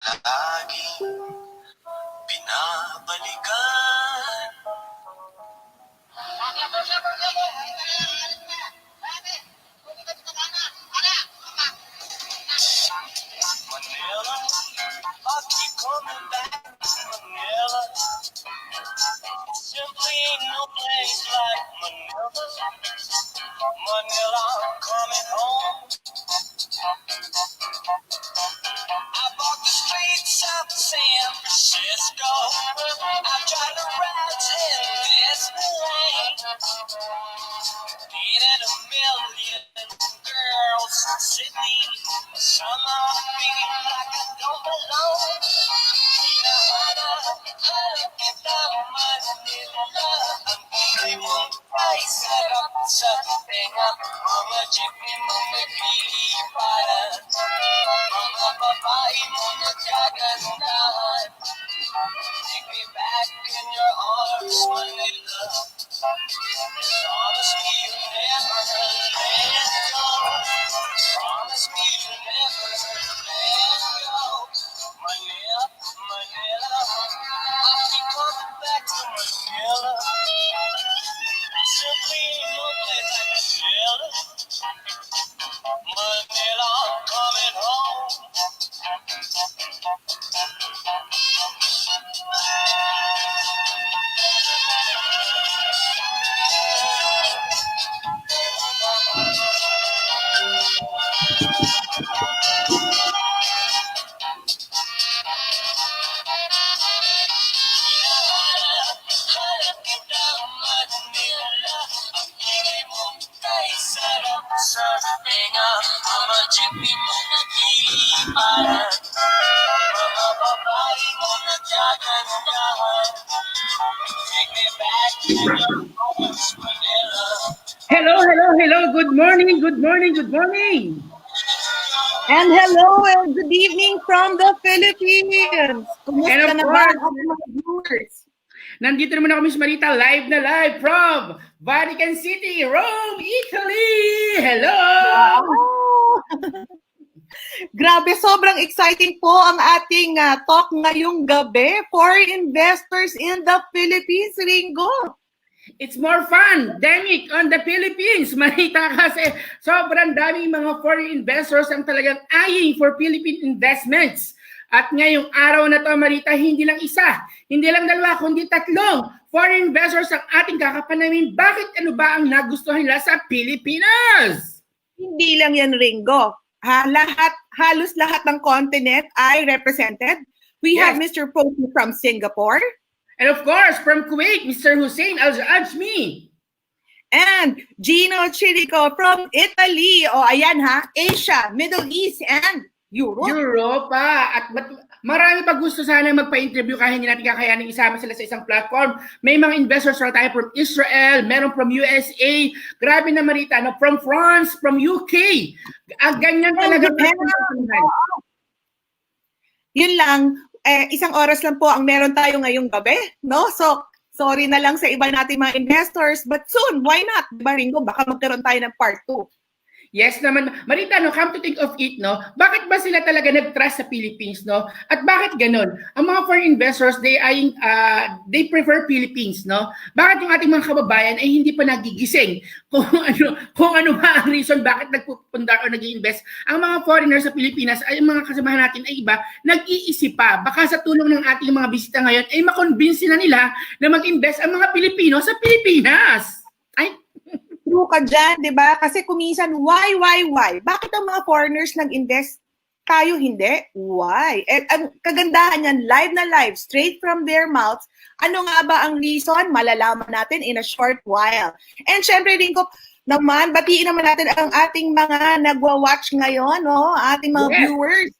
Laging binabalikan. Manila, I keep coming back to Manila. Simply ain't no place like Manila. Manila, I'm coming home. I walk the streets of San Francisco. I drive the rides in Disneyland. Dated a million girls in Sydney. Somehow I feel like I don't belong. Kita Manila, ang ingay mong ay sarap sa tenga. Mga jeepney mo nagliliparan, mga babae mo nagkagandahan. Take me back in your arms, Manila. Promise me you'll never let go. Promise me you'll never let go. Manila, Manila, I'll keep coming back to Manila. Simply ain't no place like Manila. Manila, I'm coming home. Mga jeepney mo nagliliparan, mga babae mo nagkagandahan. Take me back to your homes, Manila. Hello, hello, hello. Good morning, good morning, good morning. And hello and good evening from the Philippines. Kumusta And of na ba course, ang ating mga viewers? nandito naman ako, Miss Marita, live na live from Vatican City, Rome, Italy. Hello! Wow! Grabe, sobrang exciting po ang ating talk ngayong gabi for investors in the Philippines, Ringo. It's more fun, Demic, on the Philippines, Marita, kasi sobrang daming mga foreign investors ang talagang eyeing for Philippine investments. At ngayong araw na to, Marita, hindi lang isa, hindi lang dalawa, kundi tatlong foreign investors ang ating kakapanamin. Bakit ano ba ang nagustuhan nila sa Pilipinas? Hindi lang yan, Ringo. Halos lahat ng continent ay represented. We have Mr. Poki from Singapore. And of course, from Kuwait, Mr. Hussein Al-Ajmi. And Gino Chirico from Italy. O ayan ha, Asia, Middle East, and Europe. Europa. At marami pa gusto sana magpa-interview kahit hindi natin kakayanin isama sila sa isang platform. May mga investors na tayo from Israel, meron from USA, grabe na Marita, no? From France, from UK. Ganyan talaga. Yun lang, isang oras lang po ang meron tayo ngayong gabi, no? So, sorry na lang sa iba nating mga investors, but soon, why not? Diba, Ringo? Baka magkaroon tayo ng part 2. Yes naman. Marita, no, come to think of it, no, bakit ba sila talaga nag-trust sa Philippines, no? At bakit ganun? Ang mga foreign investors, they prefer Philippines, no? Bakit yung ating mga kababayan ay hindi pa nagigising kung ano ba ang reason bakit nagpupunta o nag-i-invest? Ang mga foreigners sa Pilipinas ay mga kasamahan natin ay iba, nag-iisip pa. Baka sa tulong ng ating mga bisita ngayon ay makonvince na nila na mag-invest ang mga Pilipino sa Pilipinas. Ay, true ka dyan, di ba? Kasi kuminsan, why? Bakit ang mga foreigners nag-invest? Tayo hindi? Why? At ang kagandahan yan, live na live, straight from their mouths. Ano nga ba ang reason? Malalaman natin in a short while. And syempre rin ko, naman, batiin naman natin ang ating mga nagwa-watch ngayon, no? Ating mga viewers.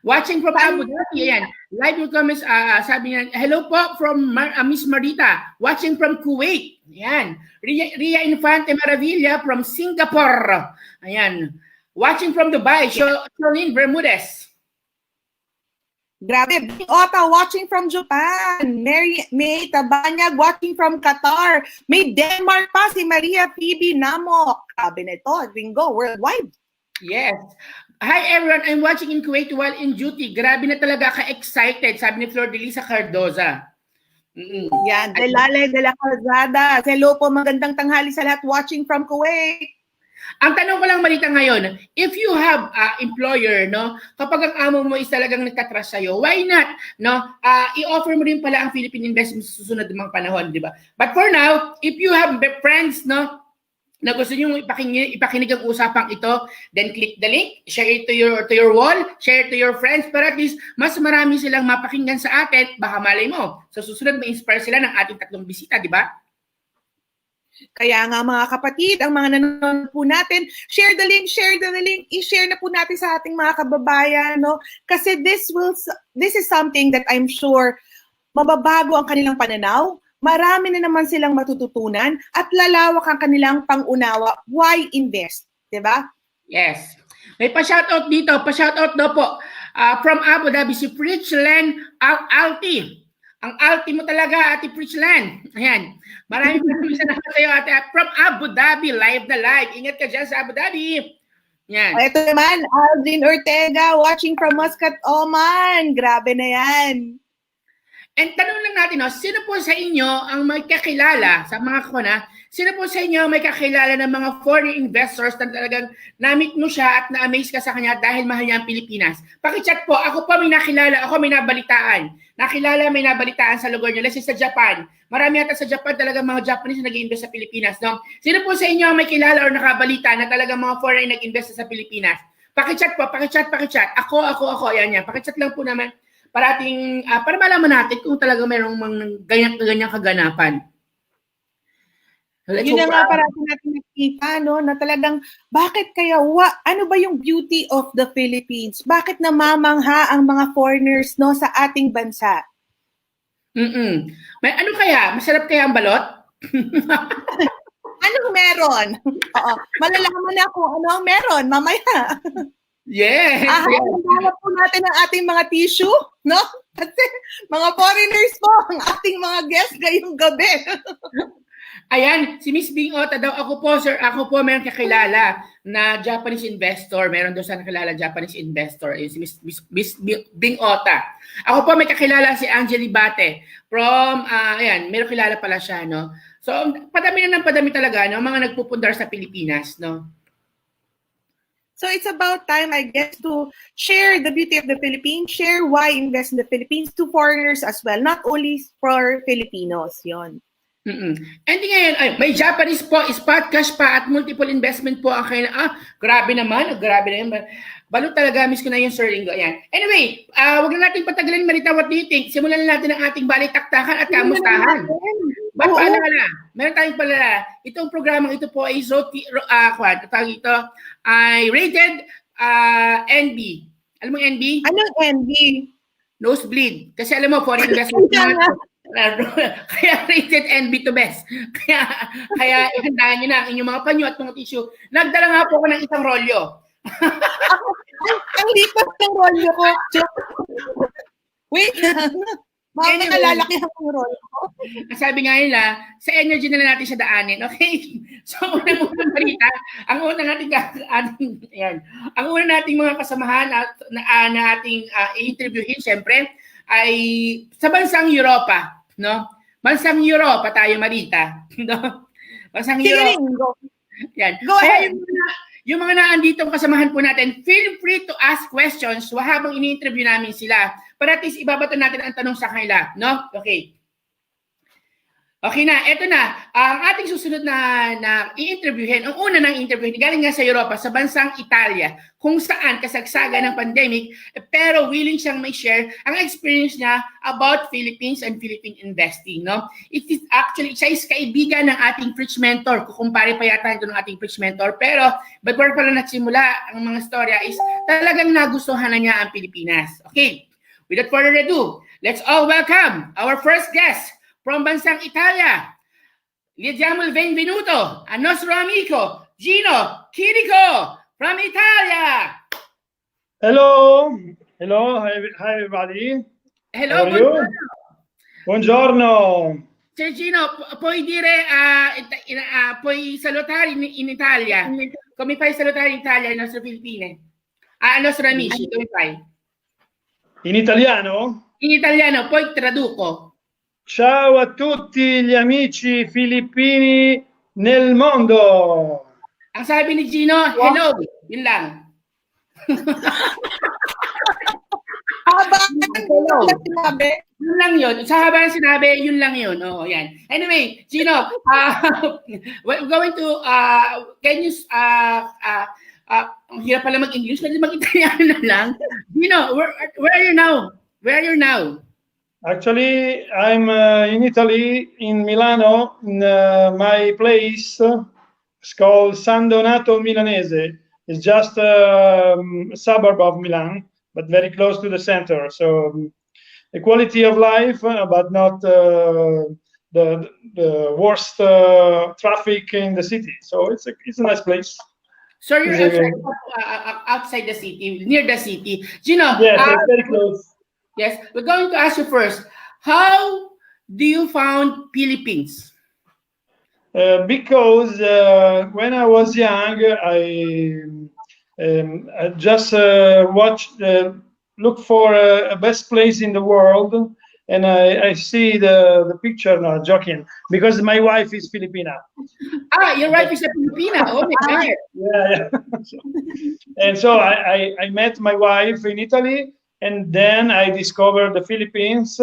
Watching from Abu Dhabi, ayan. Live yung comments, sabi niya, hello po from Miss Marita. Watching from Kuwait. Ayan. Ria Infante Maravilla from Singapore. Ayan. Watching from Dubai, Charlene Bermudez. Grabe. Ota, watching from Japan. May Tabanyag, watching from Qatar. May Denmark pa, si Maria Phoebe Namok. Sabi nito, Ringo, worldwide. Yes. Hi everyone, I'm watching in Kuwait while in duty. Grabe na talaga ka-excited, sabi ni Flor de Lisa Cardoza. Yan, Delale de la Calzada. Hello po, magandang tanghali sa lahat watching from Kuwait. Ang tanong ko lang Marita ngayon, if you have employer, no, kapag ang amo mo is talagang nagtatrust sa'yo, why not, no, i-offer mo rin pala ang Philippine investment sa susunod ng mga panahon, di ba? But for now, if you have friends, no, na gusto nyo ipakinig ang usapang ito, then click the link, share it to your wall, share it to your friends, para at least mas marami silang mapakinggan sa atin, baka malay mo. Sa susunod, ma-inspire sila ng ating 3 bisita, di ba? Kaya nga mga kapatid, ang mga nanonood po natin, share the link, i-share na po natin sa ating mga kababayan, no? Kasi this is something that I'm sure mababago ang kanilang pananaw, marami na naman silang matututunan, at lalawak ang kanilang pangunawa. Why invest? Diba? Yes. May pa-shoutout dito, pa-shoutout daw po. From Abu Dhabi, si FRICH Alti. Ang Alti mo talaga, Ate FRICH. Ayan. Maraming salamat sa iyo, Ate. From Abu Dhabi, live na live. Ingat ka dyan sa Abu Dhabi. Yan. Ito naman, Aldrin Ortega, watching from Muscat, Oman. Grabe na yan. And tanong lang natin, no, sino po sa inyo ang may kakilala, sa mga kuna, sino po sa inyo may kakilala ng mga foreign investors na talagang na-meet mo siya at na-amaze ka sa kanya dahil mahal niya ang Pilipinas? Pakichat po, ako po may nakilala, ako may nabalitaan. May nabalitaan sa lugar niyo. Let's say sa Japan. Marami ata sa Japan talagang mga Japanese na nag-invest sa Pilipinas. No? Sino po sa inyo ang may kilala o nakabalita na talagang mga foreign nag-invest sa Pilipinas? Pakichat po, pakichat. Ako. Yan. Pakichat lang po naman. Para malaman natin kung talaga mayroong ganyan kaganapan. Yun na nga parati natin nakikita, no, na talagang bakit kaya, ano ba yung beauty of the Philippines? Bakit namamangha ang mga foreigners, no, sa ating bansa? May ano kaya? Masarap kaya ang balot? Anong meron? Oo, malalaman na kung ano ang meron mamaya. Yes. Hanap po natin ang ating mga tissue, no? Kasi mga foreigners po ang ating mga guests ngayong gabi. Ayan, si Miss Bing Ota daw, ako po meron kakilala na Japanese investor. Meron daw sa nakilala Japanese investor. Ayun, si Miss Bing Ota. Ako po may kakilala si Angeli Bate from, ayan, meron kilala pala siya, no? So, padami talaga, no? Mga nagpupundar sa Pilipinas, no? So it's about time, I guess, to share the beauty of the Philippines, share why invest in the Philippines to foreigners as well, not only for Filipinos, yon. And ngayon, may Japanese po, spot cash pa at multiple investment po ang kailangan. Grabe naman. Balot talaga, miss ko na yung Sir Ringo. Ayan. Anyway, wag na natin patagalin, Marita, what do you think? Simulan na natin ang ating balitaktakan at kamustahan. Ba't paalala? Meron tayong paalala. Itong programang ito po ay ay rated NB. Alam mo NB? Anong NB? Nosebleed. Kasi alam mo, foreign investment kaya rated NB to best. Kaya ihandaan nyo na ang inyong mga panyo at mga tissue. Nagdala nga po ako ng isang rolyo. Ang lipat ng rolyo ko. Wait. Bakit nalalaki ang rolyo ko? Sabi nga nila, sa energy na lang natin siya daanin. Okay? So, unang balita, ang una nating mga kasamahan na ating i-interviewin, syempre, ay sa bansang Europa, no? Bansang Europa tayo, Marita, no? Bansang Europa. Yan. Go ahead. Yung mga naandito kasamahan po natin, feel free to ask questions habang ini-interview namin sila. Para at least ibabato natin ang tanong sa kanila, no? Okay. Okay na, eto na. Ang ating susunod na i-interviewin, ang una nang interviewin, galing nga sa Europa, sa bansang Italia, kung saan kasagsagan ng pandemic, pero willing siyang may share ang experience niya about Philippines and Philippine investing, no? It is actually, siya is kaibigan ng ating FRICH mentor. Kukumpare pa yata ito ng ating FRICH mentor. Pero, before pala nagsimula ang mga storya is talagang nagustuhan na niya ang Pilipinas. Okay, without further ado, let's all welcome our first guest, from bansang Italia, le diamo il benvenuto al nostro amico Gino Chirico from Italia. Hello. Hi everybody. Hello, buongiorno. Sir Gino, puoi dire, puoi salutare in Italia? Come fai a salutare in Italia le nostre Filippine? Los amici, come fai? In italiano? In italiano, poi traduco. Ciao a tutti gli amici filippini nel mondo. Ang sabi ni Gino, hello. Yun lang. Haba Hello. sinabi. Yun lang yun. Sa haba ng sinabi, yun lang yun. Oo, yan. Anyway, Gino, we're going to, can you, ang hirap pala mag-English, pwede mag-Italiano na lang. Gino, where are you now? Where are you now? Actually, I'm in Italy, in Milano, in my place. It's called San Donato Milanese. It's just a suburb of Milan, but very close to the center. So the quality of life, but not the worst traffic in the city. So it's a nice place. So you're outside the city, near the city. Gino, yes, it's very close. Yes, we're going to ask you first. How do you found Philippines? Because when I was young, I just look for a best place in the world, and I see the picture. No, joking, because my wife is Filipina. Your wife is a Filipina. Oh my God. Yeah. And so I met my wife in Italy, and then I discovered the Philippines.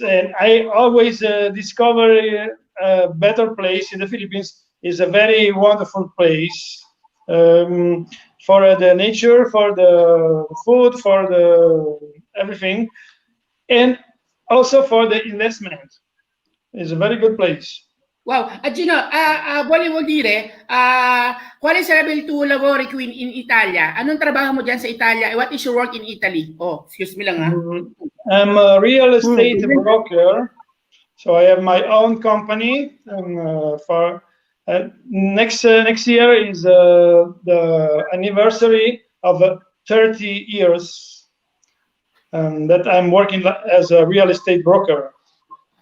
And I always discover a better place in the Philippines. Is a very wonderful place for the nature, for the food, for the everything, and also for the investment. It's a very good place. Wow. Gino, volevo dire, quale sarebbe il tuo lavoro qui in Italia? Anong trabaho mo dyan sa Italia? What is your work in Italy? Oh, excuse me lang ha. I'm a real estate broker. So I have my own company. For next year is the anniversary of 30 years that I'm working as a real estate broker.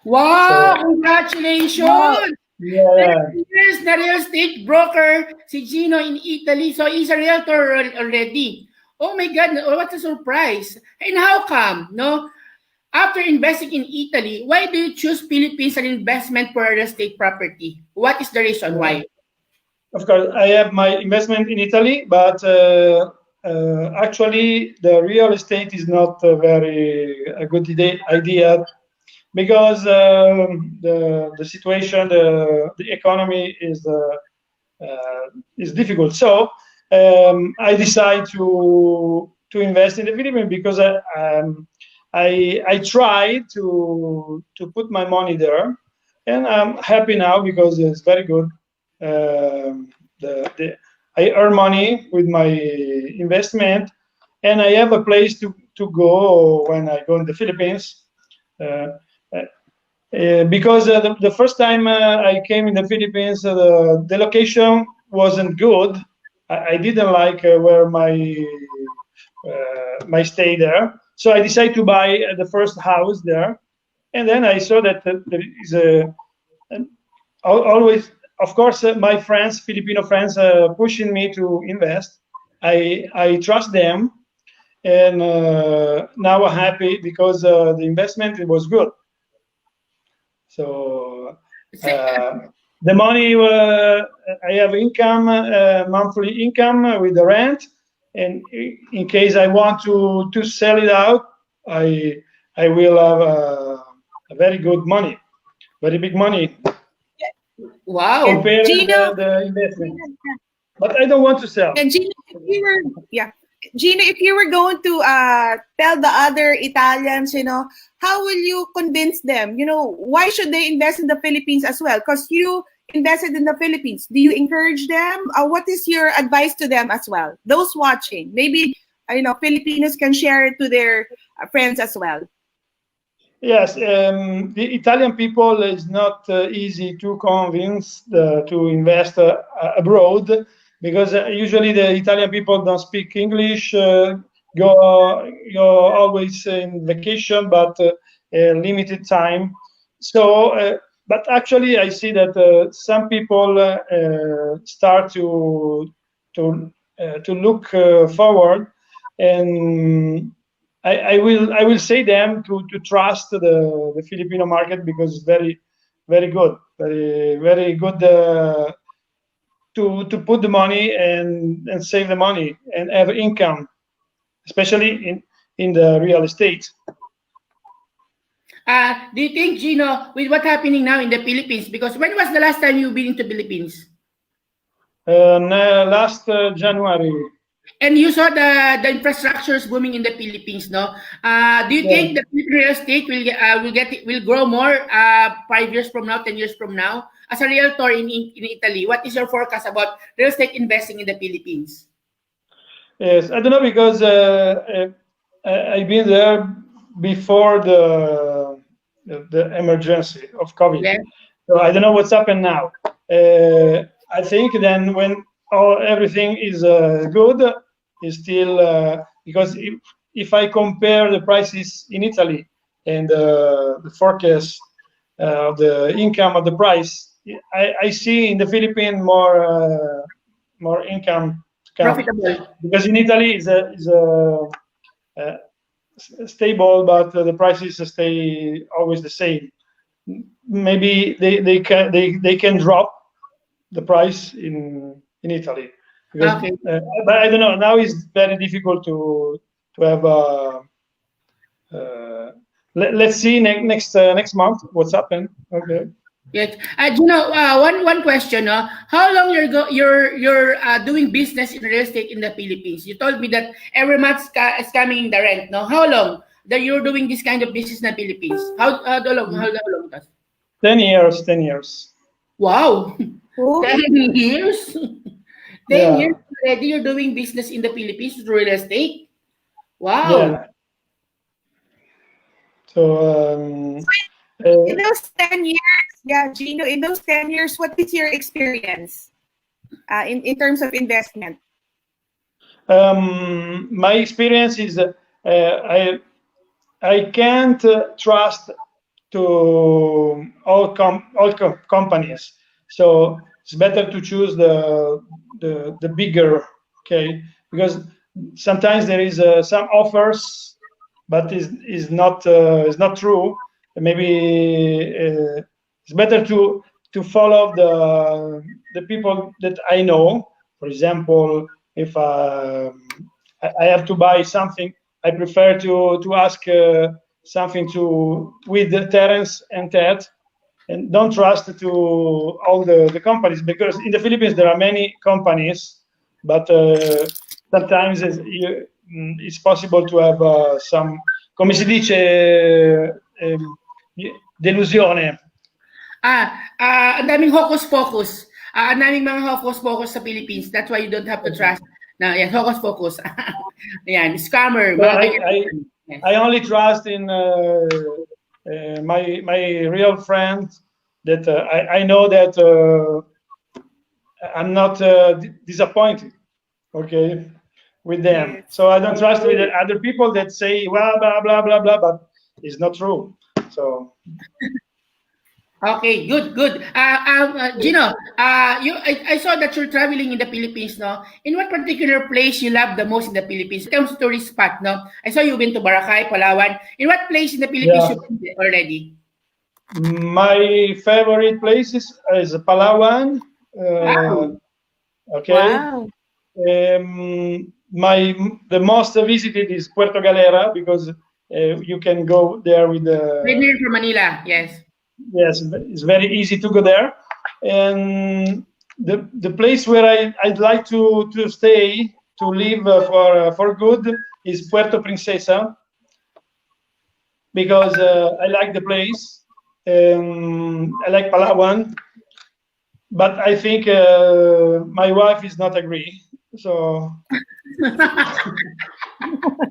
Wow! So, congratulations! Yeah. Here's the real estate broker, si Gino in Italy. So he's a realtor already. Oh my God, what a surprise. And how come, no? After investing in Italy, why do you choose Philippines as an investment for real estate property? What is the reason why? Of course, I have my investment in Italy, but actually the real estate is not a good idea. Because the situation, the economy is difficult. So I decided to invest in the Philippines because I tried to put my money there, and I'm happy now because it's very good. I earn money with my investment, and I have a place to go when I go in the Philippines. Because the first time I came in the Philippines, the location wasn't good. I didn't like where my stay there. So I decided to buy the first house there. And then I saw that there is always, of course, my friends, Filipino friends, pushing me to invest. I trust them. And now I'm happy because the investment was good. So the money, I have income, monthly income with the rent, and in case I want to sell it out, I will have a very good money, very big money. Wow! Compared to the investment, but I don't want to sell. And Gino, if you were going to tell the other Italians, how will you convince them? Why should they invest in the Philippines as well? Because you invested in the Philippines. Do you encourage them? What is your advice to them as well? Those watching, maybe Filipinos can share it to their friends as well. Yes, the Italian people is not easy to convince to invest abroad. Because usually the Italian people don't speak English, go always in vacation, but limited time. So, but actually, I see that some people start to to look forward, and I will say them to trust the Filipino market, because it's very good, very good to put the money and save the money and have income, especially in the real estate. Do you think, Gino, with what's happening now in the Philippines, because when was the last time you've been into Philippines? Last January. And you saw the infrastructure is booming in the Philippines, no? Do you think the real estate will grow more 5 years from now, 10 years from now? As a realtor in Italy, what is your forecast about real estate investing in the Philippines? Yes, I don't know, because I've been there before the emergency of COVID. Yeah. So I don't know what's happened now. I think then when everything is good, is still because if I compare the prices in Italy and the forecast of the income of the price, I see in the Philippines more income to come. Profitable. Because in Italy is stable, but the prices stay always the same. Maybe they can drop the price in Italy, because, Okay. but I don't know. Now it's very difficult to have. Let's see next month what's happened. Okay. Yes. One question. How long you're doing business in real estate in the Philippines? You told me that every month is coming the rent. No, how long that you're doing this kind of business in the Philippines? How long? How long? 10 years. 10 years. Wow. Oh. 10 years. 10 Yeah. years already you're doing business in the Philippines through real estate. Wow. Yeah. So In those 10 years, yeah, Gino, in those 10 years, what is your experience in terms of investment? my experience is I can't trust to all companies, so it's better to choose the bigger, okay, because sometimes there is some offers, but is not true. Maybe it's better to follow the people that I know. For example, if I have to buy something, I prefer to ask something with Terence and Ted, and don't trust to all the companies, because in the Philippines there are many companies, but sometimes it's possible to have some, come si dice, delusione. Ang daming hocus-pocus. Ang daming mga hocus-pocus sa Philippines. That's why you don't have to trust. Na, yan, hocus-pocus. Yan, scammer. So Yes. I only trust in my real friends, that I know that I'm not disappointed, okay, with them. Yes. So I don't trust with other people that say, well, blah blah blah blah, but it's not true. So Okay, good. Gino, I saw that you're traveling in the Philippines, no? In what particular place you love the most in the Philippines? In terms of tourist spot, no? I saw you've been to Boracay, Palawan. In what place in the Philippines you've been already? my favorite places is Palawan. Wow. Okay. Wow. The most visited is Puerto Galera, because you can go there with the. Right near from Manila, yes. Yes, it's very easy to go there. And the place where I'd like to stay, to live for good, is Puerto Princesa, because I like the place. I like Palawan, but I think my wife is not agree. So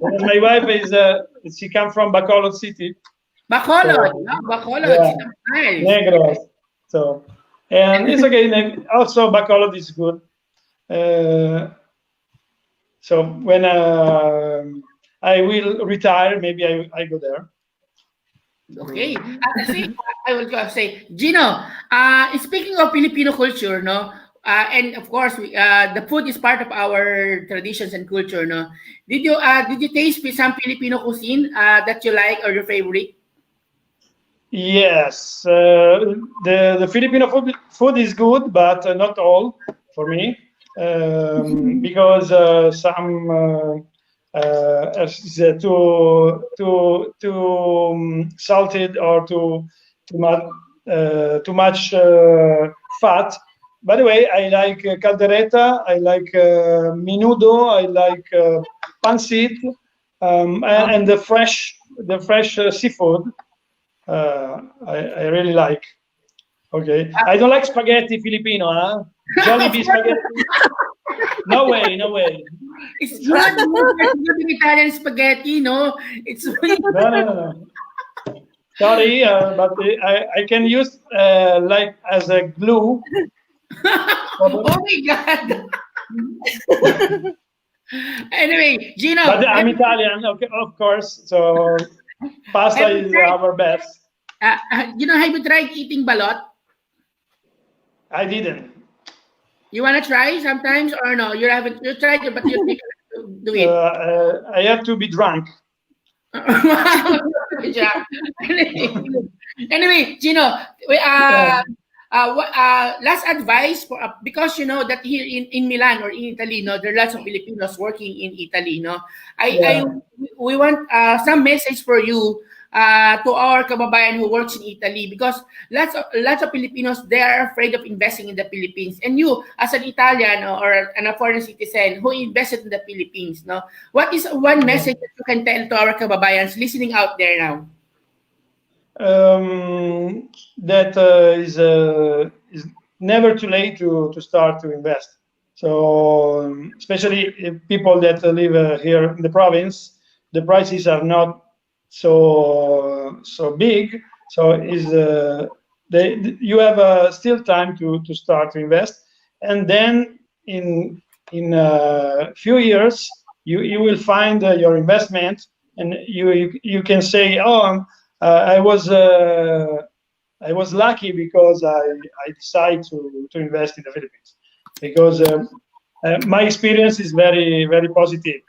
my wife she comes from Bacolod City. Bacolod, So, no? Bacolod, yeah. nice. Negros. So, and it's okay. Also, Bacolod is good. So when I will retire, maybe I go there. Okay. See, I will say, Gino, speaking of Filipino culture, no? And of course, the food is part of our traditions and culture. No, did you taste some Filipino cuisine that you like or your favorite? Yes, the Filipino food is good, but not all for me, because some is too salted or too much fat. By the way, I like caldereta, I like menudo, I like pancit, and the fresh seafood. I really like. Okay, I don't like spaghetti Filipino, huh? Jollibee spaghetti. No way, no way. It's not good in Italian spaghetti, no. It's really No, no, no, no. Sorry, but I can use like as a glue. oh my god. Anyway, Gino, But I'm Italian, okay, of course. So pasta is our best. have you tried eating balot? I didn't. You wanna try sometimes or no? You haven't. You tried it, but you think to do it. I have to be drunk. Good job. Anyway, Gino, last advice for because you know that here in Milan or in Italy, no, there are lots of Filipinos working in Italy, no. We want some message for you to our kababayan who works in Italy because lots of Filipinos they are afraid of investing in the Philippines, and you as an Italian or a foreign citizen who invested in the Philippines, no, what is one message that you can tell to our kababayans listening out there now? That is never too late to start to invest. So especially if people that live here in the province, the prices are not so big. So you have still time to start to invest, and then in a few years you will find your investment, and you can say, oh. I was lucky because I decided to invest in the Philippines because my experience is very positive,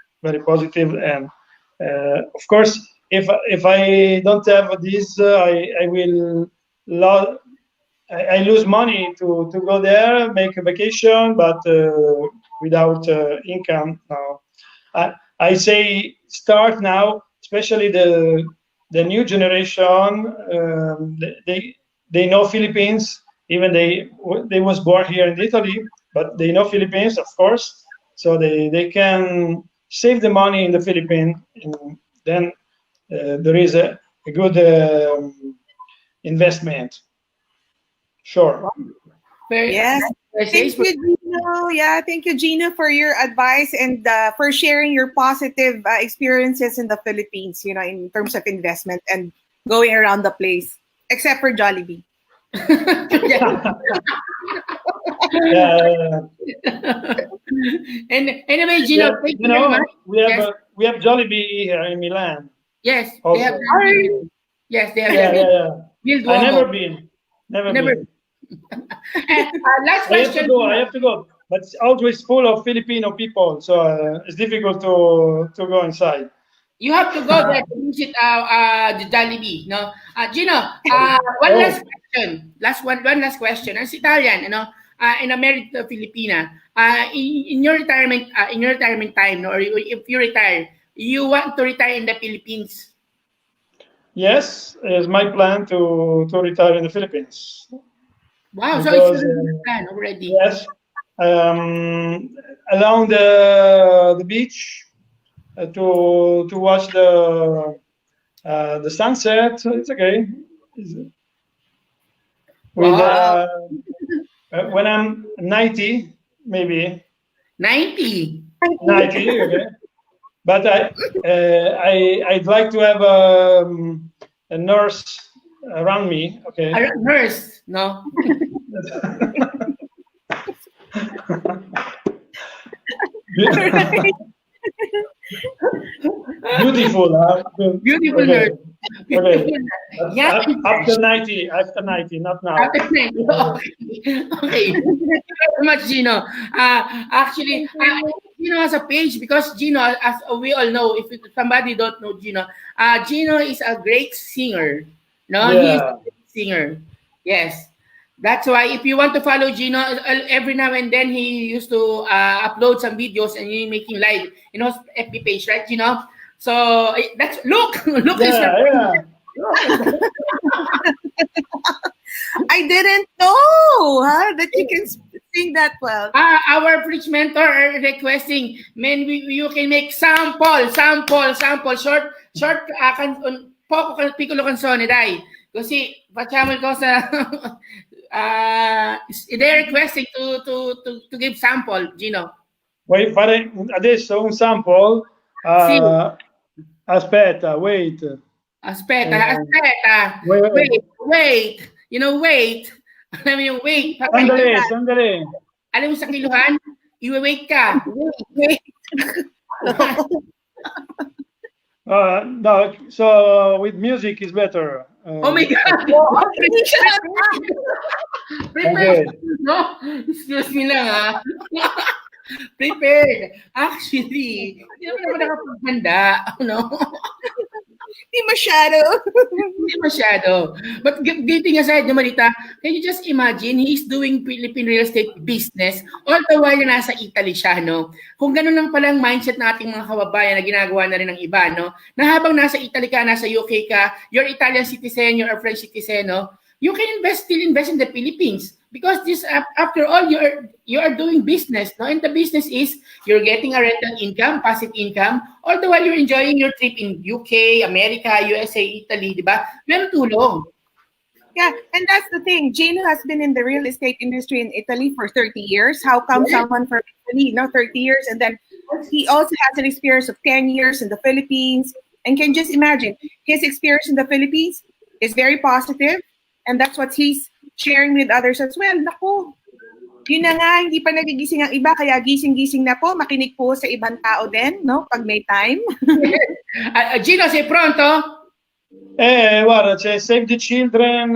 and of course if I don't have this I will I lose money to go there, make a vacation, but without income. No, I say start now, especially the new generation. They know Philippines, even they was born here in Italy, but they know Philippines, of course, so they can save the money in the Philippines, and then there is a good investment. Sure. Yes. Thank you, Gino. Yeah, thank you, Gino, for your advice and for sharing your positive experiences in the Philippines, you know, in terms of investment and going around the place, except for Jollibee. And anyway, Gino, thank you very much. We have Jollibee here in Milan. Yes, also. they have. Yes, they have. Yeah. I never been. Never been. Last question. I have to go. But it's always full of Filipino people, so it's difficult to go inside. You have to go there to visit the Jollibee, no? Gino, one last question. One last question. As Italian, you know, and a married Filipina, in your retirement time, no, or if you retire, you want to retire in the Philippines? Yes, it's my plan to retire in the Philippines. Wow, because, so it's your plan already. Yes, along the beach to watch the sunset. It's okay. Wow. When I'm 90, maybe 90. Okay. But I'd like to have a nurse around me. Okay. A nurse, no. Beautiful, huh? Beautiful Okay. nurse. Beautiful Okay. nurse. Young and fresh. After 90, not now. After 90. Okay. Thank you very much, Gino. Actually, Gino has a page because Gino, as we all know, if somebody don't know Gino, Gino is a great singer. No, he is a Yeah. great singer. Yes. That's why if you want to follow Gino, every now and then he used to upload some videos and he making live, FB page, right, Gino? So that's look is your Yeah, yeah. I didn't know, that you can sing that well. Our FRICH mentor are requesting, man, you can make sample, short, poco piccolo canzone, dai. Così facciamo il cosa, they're requesting to give sample, Gino. Vuoi fare adesso un sample? Sì. Aspetta, wait. Aspetta. Wait. Wait. Wait. Alam mo yung wait. Sandali. Alam mo sa kiluhan? I-wait ka. Wait. No, so with music is better. Oh my God. Okay. Prepare. No? Excuse me lang, Prepared. Actually, hindi naman ako nakapaghanda. No? Hindi masyado. But getting aside, Marita, can you just imagine, he's doing Philippine real estate business all the while na nasa Italy siya, no? Kung ganun lang palang mindset ng ating mga kababayan na ginagawa na rin ng iba, no? Na habang nasa Italy ka, nasa UK ka, you're Italian citizen, you're a French citizen, no? You can still invest in the Philippines. Because this, after all, you are doing business, no? And the business is you're getting a rental income, passive income, all the while you're enjoying your trip in UK, America, USA, Italy, di ba? Meron tulong. Yeah, and that's the thing. Gino has been in the real estate industry in Italy for 30 years. How come someone from Italy, 30 years, and then he also has an experience of 10 years in the Philippines, and can just imagine his experience in the Philippines is very positive, and that's what he's sharing with others as well. Naku, yun na nga, hindi pa nagigising ang iba, kaya gising-gising na po, makinig po sa ibang tao din, no? Pag may time. Gino, sei pronto? Guarda, c'è Save the Children,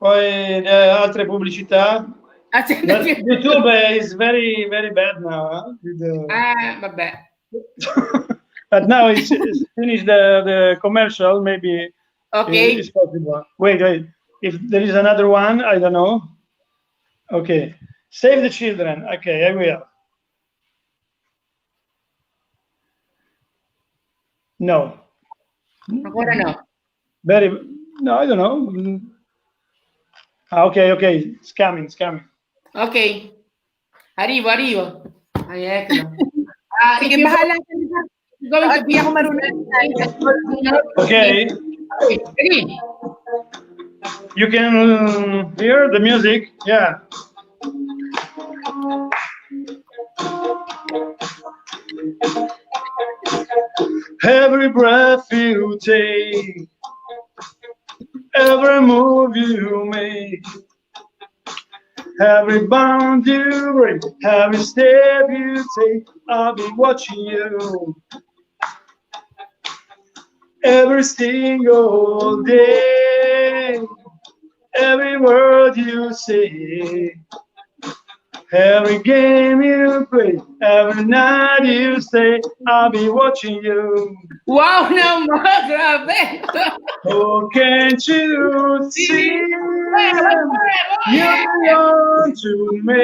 poi altre pubblicità. But YouTube is very, very bad now. Vabbè. But now it's finished the commercial, maybe it's possible. Wait. If there is another one, I don't know. Okay. Save the Children. Okay, I will. No. Ancora no. No, I don't know. Okay. It's coming. Okay. Arrivo. Ay, eccolo. Sige, bahala ka na. Hindi ako marunong. Okay. You can hear the music. Yeah. Every breath you take, every move you make, every bound you break, every step you take, I'll be watching you every single day, every word you say, every game you play, every night you stay, I'll be watching you. Wow naman! Grabe! Oh, can't you see? You belong to me.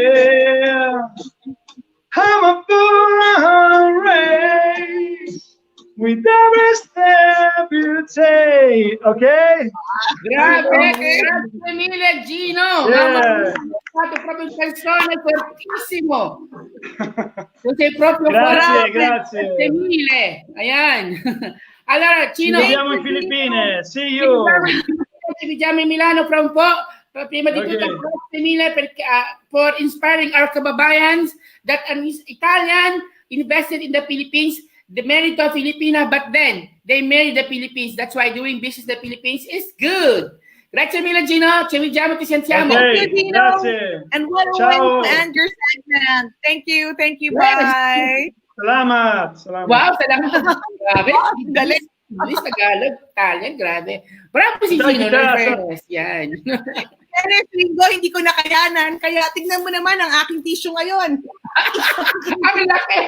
I'm a full race with every step you take. Okay? Grazie mille, Gino! Yeah. Fatto proprio un canzone fortissimo! Tu sei proprio Grazie. Grazie mille! Ayan! Allora, Gino... Ci vediamo in Filippine. See you! Ci vediamo in Milano fra un po'. Prima di tutto, grazie mille for inspiring our kababayans that an Italian invested in the Philippines. They married to a Filipina, but then they married the Philippines. That's why doing business in the Philippines is good. Grazie mille, Gino. Ci vediamo, ti sentiamo. Thank you, Gino. Grazie. And what a way to end your segment. Thank you. Bye. Salamat. Salamat. Wow, salamat. Grabe. Galing. English, Tagalog, Italian, grabe. Bravo si Ikaw, Gino, no, ikaw, in ikaw. fairness. Yan. Pero Ringo, hindi ko nakayanan. Kaya tingnan mo naman ang aking tissue ngayon. Ang laki.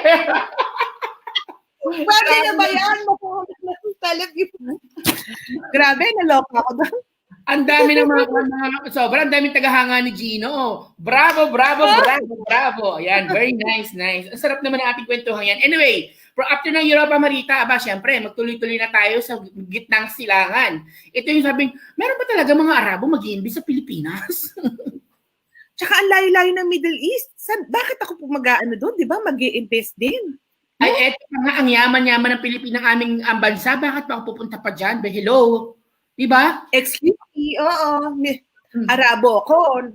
Pwede na ba yan? Mapuhulog na sa television. Grabe, naloka ako doon. Ang dami ng sobrang daming tagahanga ni Gino. Bravo, bravo, bravo, bravo. Ayan, very nice, nice. Ang sarap naman ang ating kwentuhan yan. Anyway, after ng Europa Marita, syempre, magtuloy-tuloy na tayo sa gitnang silangan. Ito yung sabing, meron ba talaga mga Arabo mag-iimbis sa Pilipinas? Tsaka ang layo-layo ng Middle East. Bakit ako po mag-ano doon? Di ba? Mag-i-invest din. Ay, eto nga, ang yaman-yaman ng Pilipinas, aming bansa. Bakit pa ako pupunta pa dyan? Hello? Diba? Excuse me, oo. Arabo ko.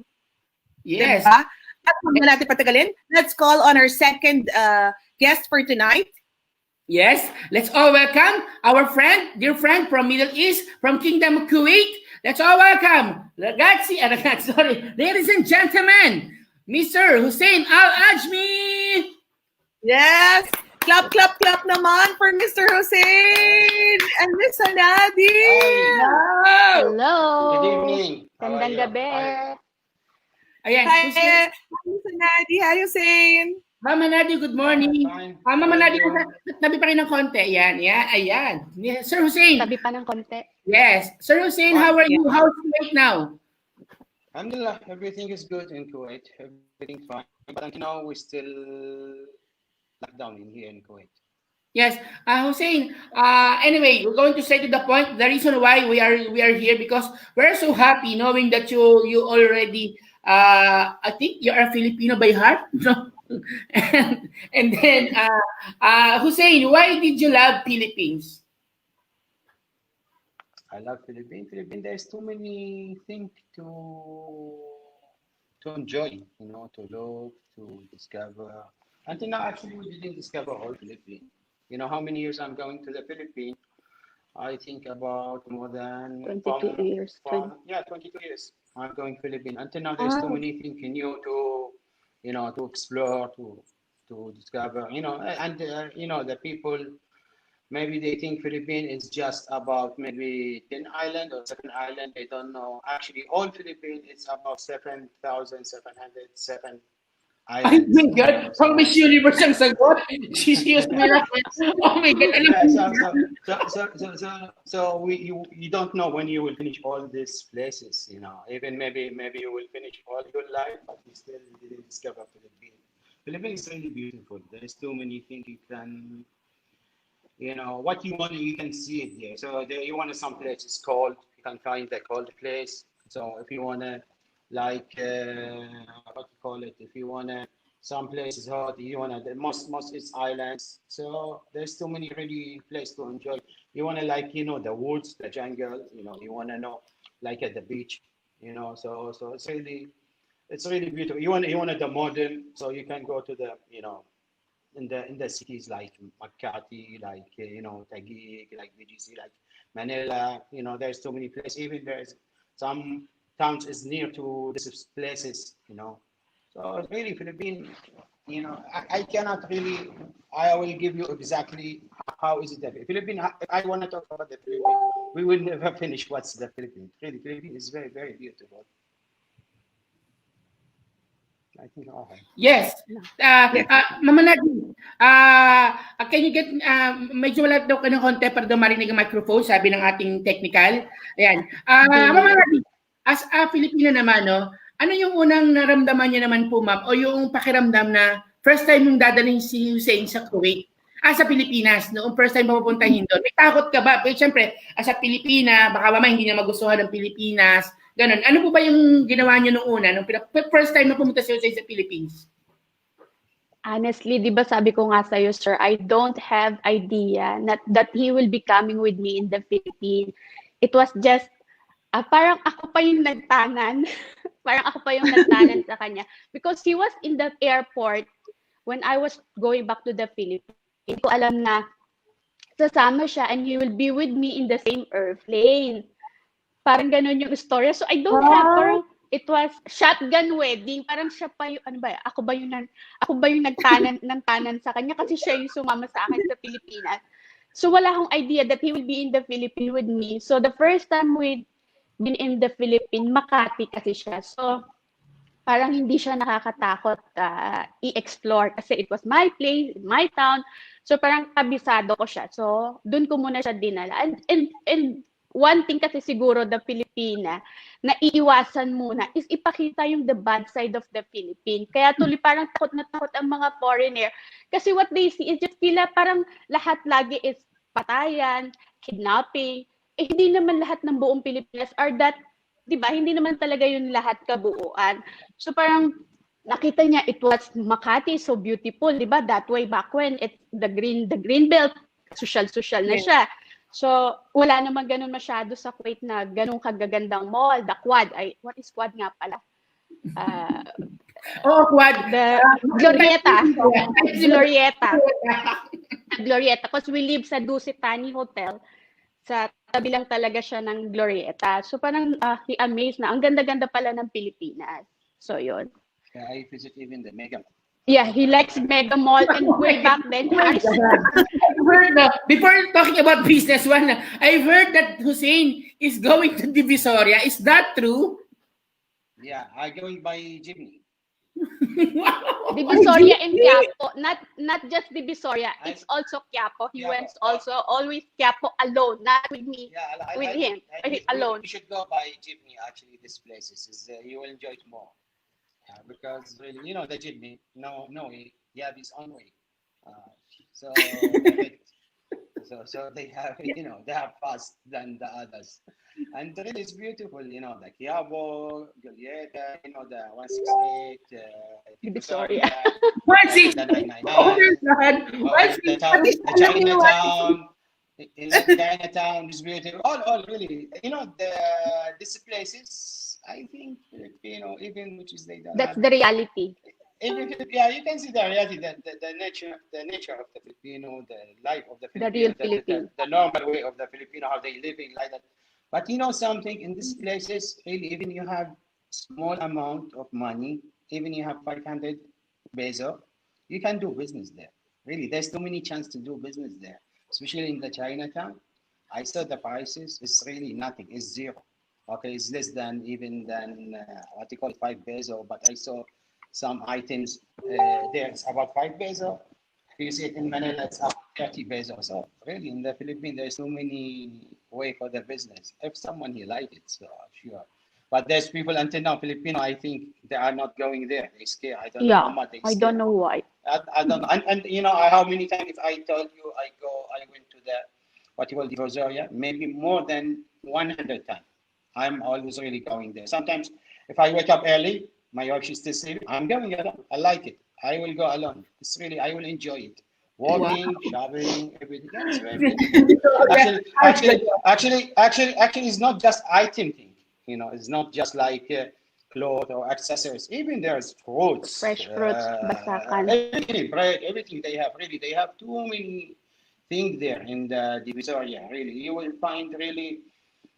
Yes. Diba? At huwag na natin patagalin. Let's call on our second guest for tonight. Yes. Let's all welcome our friend, dear friend from Middle East, from Kingdom of Kuwait. Let's all welcome, ladies and gentlemen, Mr. Hussein Al-Ajmi. Yes. Clap, clap, clap naman for Mr. Hussein and Miss Anadi. Hello. Good evening. Gandang gabi. Ayan. Hi, Hussein. Miss Anadi. Hi, Hussein. Mama Nadi, good morning. Fine. Mama Nadi, tabi pa rin ng konti. Ayan, ayan. Sir Hussein. Tabi pa ng konti. Yes. Sir Hussein, how are you? How's Kuwait now? Alhamdulillah, everything is good in Kuwait. Everything fine. But until now, we still locked down in here in Kuwait. Yes, Hussein. Anyway, we're going to say to the point. The reason why we are here because we're so happy knowing that you already. I think you are Filipino by heart. and then Hussein, why did you love Philippines? I love Philippines. Philippines, there's too many things to enjoy, to look, to discover. Until now, actually, we didn't discover all Philippines. You know how many years I'm going to the Philippines? I think about more than 22 years. 22 years. I'm going Philippines. Until now, there's too many things new to, to explore, to discover. And the people. Maybe they think Philippines is just about maybe 10 island or 7 island. They don't know. Actually, all Philippines is about 7,707 Oh islands. my God! Pang Miss Universe ang sagot. Excuse me lang. Oh my God! So you don't know when you will finish all these places. Even maybe you will finish all your life, but you still didn't discover Philippines. Philippines is really beautiful. There's too many things you can. What you want, you can see it there. So there, you want some place it's cold, you can find the cold place. So if you want to, like, what you call it, if you want to, some places hot, you want to, the most it's islands. So there's too many really places to enjoy. You want to, like, the woods, the jungle, you want to know, like at the beach, so it's really beautiful. You want the modern, so you can go to the, in the cities like Makati, like Taguig, like BGC, like Manila. There's so many places. Even there's some towns is near to these places. So really, Philippines. I cannot really. I will give you exactly how is it the Philippines. If I want to talk about the Philippines, we will never finish what's the Philippines. Really, Philippines is very, very beautiful. I think okay. Yes. Mama Nadine, can you get, medyo wala daw ka ng konti para daw marinig ang microphone, sabi ng ating technical. Ayan. Mama Nadine, as a Filipina naman, no, ano yung unang naramdaman niya naman po, ma'am, o yung pakiramdam na first time mong dadalhin si Hussein sa Kuwait? Sa Pilipinas, noong first time papupuntahin doon. May takot ka ba? Pero syempre, as a Pilipina, baka mama hindi niya magustuhan ng Pilipinas. Ganon. Ano po ba yung ginawa niyo nung una, nung first time na pumunta si Hussein sa Philippines? Honestly, di ba sabi ko nga sa'yo, sir, I don't have idea that he will be coming with me in the Philippines. It was just, parang ako pa yung nagtanan. Parang ako pa yung nagtanan sa kanya. Because he was in the airport when I was going back to the Philippines. Hindi ko alam na sasama siya and he will be with me in the same airplane. Parang ganun yung story. So I don't have, parang it was shotgun wedding. Parang siya pa yung, ano ba, ako ba yung nagtanan ng tanan sa kanya kasi siya yung sumama sa akin sa Pilipinas. So wala akong idea that he will be in the Philippines with me. So the first time we've been in the Philippines, Makati kasi siya. So parang hindi siya nakakatakot i-explore kasi it was my place, my town. So parang kabisado ko siya. So doon ko muna siya dinala. And one thing kasi siguro the Filipina na iiwasan muna is ipakita yung the bad side of the Philippines. Kaya tuloy parang takot na takot ang mga foreigner. Kasi what they see is just sila parang lahat lagi is patayan, kidnapping. Eh hindi naman lahat ng buong Pilipinas are that, di ba? Hindi naman talaga yun lahat kabuuan. So parang nakita niya it was Makati so beautiful, di ba? That way back when the green belt, social na siya. So, wala naman ganun masyado sa Kuwait na ganun kagagandang mall. The Quad. What is Quad nga pala? Quad. The Glorieta. Glorieta. Because we live sa Dusitani Hotel. Sa tabi lang talaga siya ng Glorieta. So, parang he amazed na. Ang ganda-ganda pala ng Pilipinas. So, yun. Yeah, I visit even the Mega Mall. Yeah, he likes Mega Mall and way back then. Before talking about business one, I've heard that Hussein is going to Divisoria. Is that true? Yeah, I going by jeepney. Divisoria and Quiapo, not just Divisoria, it's also Quiapo. He went also always Quiapo alone, not with me, with him, alone. You should go by jeepney. Actually, this places you will enjoy it more. Because really, you know, the jeepney, no way, he have his own way. So they have, you know, they have fast than the others. And really it's beautiful, you know, the Quiabo, Glorieta, you know, the 168, Divisoria. 168. The Chinatown is beautiful. All really, you know, these places, I think Filipino, even which is they don't. That's the reality. Even yeah, you can see the reality, the nature of the Filipino, the life of the Filipino, the real Filipino, the normal way of the Filipino, how they living like that. But you know something, in these places, really, even you have small amount of money, even you have 500 peso, you can do business there. Really, there's too many chance to do business there, especially in the Chinatown. I saw the prices. It's really nothing. It's zero. Okay, it's less than what you call 5 peso. But I saw some items there. It's about 5 peso. You see it in Manila, it's up 30 peso. So really, in the Philippines, there's so many way for the business. If someone he like it, so sure. But there's people until now, Filipino, I think they are not going there. They scare. I don't know how much they scare. I don't know why. I don't know. And you know how many times if I told you I went to the what you call the Rosaria, maybe more than 100 times. I'm always really going there. Sometimes if I wake up early, my wife is still sleeping, I'm going alone. I like it. I will go alone. It's really, I will enjoy it. Walking, shopping, everything. It's very beautiful. Actually, it's not just item thing. You know, it's not just like clothes or accessories. Even there's fruits. Fresh fruits, basakan. Everything, bread, everything they have. Really, they have too many things there in the Divisoria. Really, you will find really,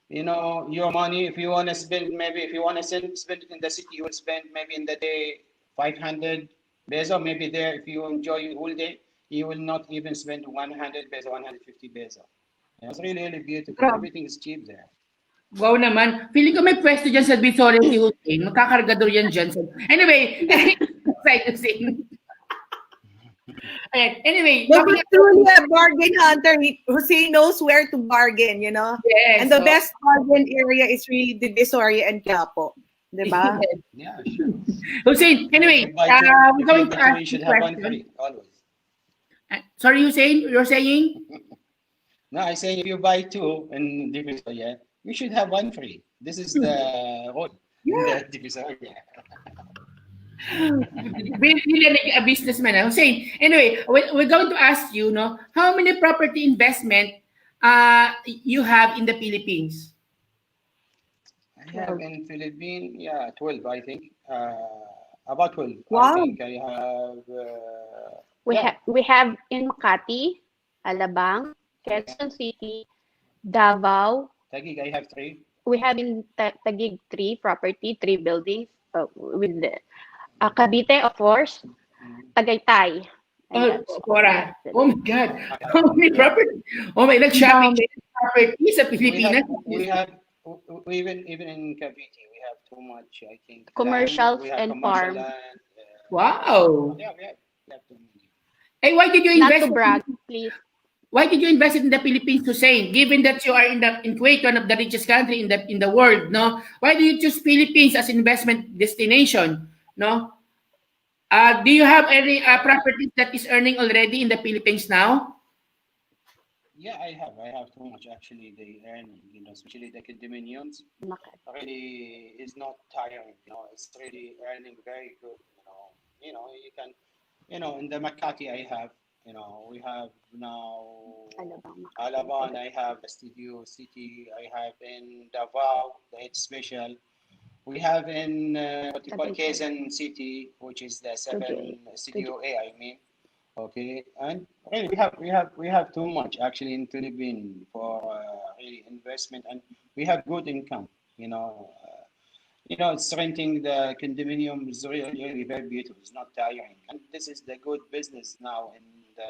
you know, your money. If you want to spend, maybe if you want to spend it in the city, you will spend maybe in the day 500 peso. Maybe there, if you enjoy all day, you will not even spend 100 peso, 150 peso. It's really, really beautiful. Everything is cheap there. Wow naman. Feeling ko may pwesto dyan sa Divisoria si Hussein. Magkakargador yan dyan. Anyway, excited to see. Anyway, but truly a bargain hunter. Hussein knows where to bargain, you know? Yes, and the best bargain area is really the Divisoria and Quiapo. Diba? Yeah, sure. Hussein, anyway, we're going to ask you should have one free, always. Sorry, Hussein, you're saying? No, I say if you buy two in Divisoria, you should have one free. This is the rule in the Divisoria. Really a businessman. Hussein, anyway, we're going to ask you, no, how many property investment you have in the Philippines? I have in Philippines, 12, I think. About 12. Wow. I think I have. We have in Makati, Alabang, Quezon City, Davao. Taguig, I have 3. we have in Taguig three property, three buildings with the Cavite, of course, Tagaytay. And Oh, that's Cora. it. Oh my God. How many property? Oh my, nag-shopping Dami. siya ng property sa Pilipinas. Even in Cavite, we have too much. I think land. Commercials We have and commercial farm. land. Wow. Yeah, we have too many. Hey, why did you Not invest? to brag, please. Why did you invest in the Philippines, Hussein? Given that you are in Kuwait, one of the richest country in the world, no? Why do you choose Philippines as investment destination, no? Do you have any properties that is earning already in the Philippines now? Yeah, I have too much actually. They earn, especially the condominiums. Really is not tiring. It's really earning very good. You can, in the Makati I have, we have now Alabang. I have the Studio City. I have in Davao, the It's Special. We have in what you call Quezon City, which is the Studio A. I mean. Okay, and really we have too much actually in Philippines for really investment, and we have good income. It's renting the condominium is really very beautiful. It's not tiring, and this is the good business now in the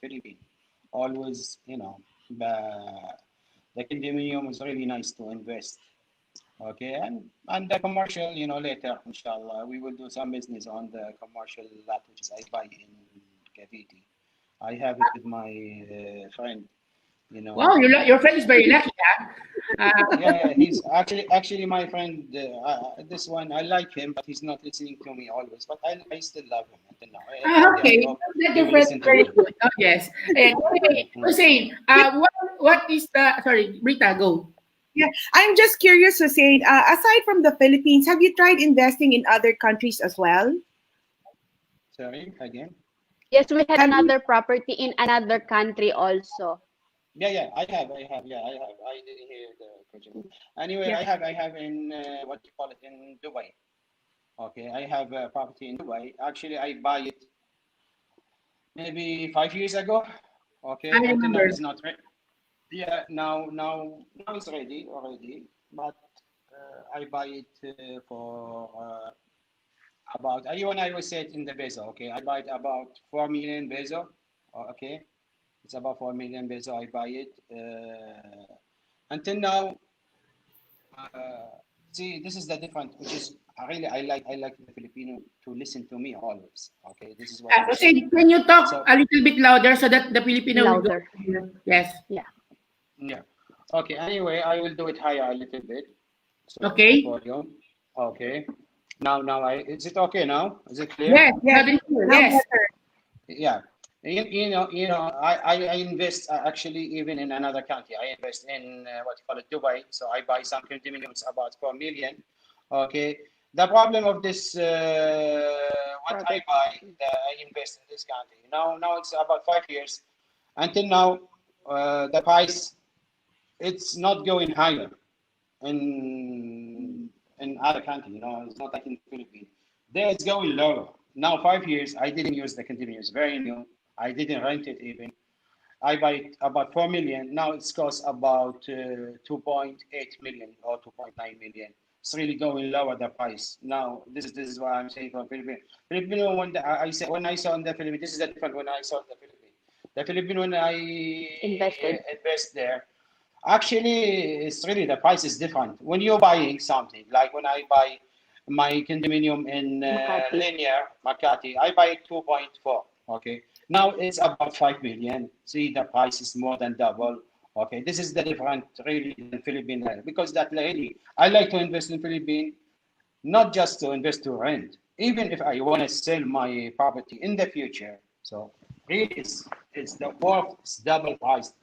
Philippines. Always, the condominium is really nice to invest. Okay, and the commercial, later, inshallah, we will do some business on the commercial lot which is I buy in Cavite. I have it with my friend. Wow, your friend is very lucky, huh? Yeah, he's actually my friend. This one I like him, but he's not listening to me always. But I still love him until now. Every day I Okay, hope that he your will friend is listen to very me. good. Oh, yes. Anyway, Hussein, what is the, sorry, Rita, go. Yeah, I'm just curious, Hussein. Aside from the Philippines, have you tried investing in other countries as well? Sorry again. Yes, we had Have you? another property in another country also. Yeah, I have. I didn't hear the question. Anyway, Yeah. I have in what you call it in Dubai. Okay, I have a property in Dubai. Actually, I buy it maybe 5 years ago. I Okay, until now remember. it's not ready. Yeah, now it's ready already. But I buy it for about. I was set in the peso. Okay, I buy it about 4 million peso. Okay, it's about 4 million peso. I buy it until now. Uh, See, this is the difference, which is I like the Filipino to listen to me always. Okay, this is what I'm saying. Hussein, can you talk So a little bit louder so that the Filipino will go? Louder. Yes. Yeah. yeah, okay. Anyway, I will do it higher a little bit. So the Okay. volume. Okay. Now is it okay now? Is it clear? Yes. Yes. Loud and clear. Now Yes. better. Yeah. I invest actually even in another country. I invest in what you call it Dubai. So I buy some condominiums about 4 million. Okay. The problem of this, what I buy, I invest in this country. Now it's about 5 years. Until now, the price it's not going higher in other country. It's not like in the Philippines. There it's going lower. Now 5 years, I didn't use the continuous, very new. I didn't rent it even. I buy it about 4 million. Now it's cost about 2.8 million or 2.9 million. It's really going lower the price. Now this is what I'm saying for Philippines. Filipino when I saw in the Philippines, this is the different when I saw the Philippines. The Philippine when I Invested. invest there, actually, it's really the price is different. When you're buying something, like when I buy my condominium in Makati. Linear, Makati, I buy it 2.4. Okay. Now it's about 5 million. See, the price is more than double. Okay. This is the different really in Philippine because that lady, I like to invest in Philippine, not just to invest to rent. Even if I want to sell my property in the future. So really it's the worth, it's double price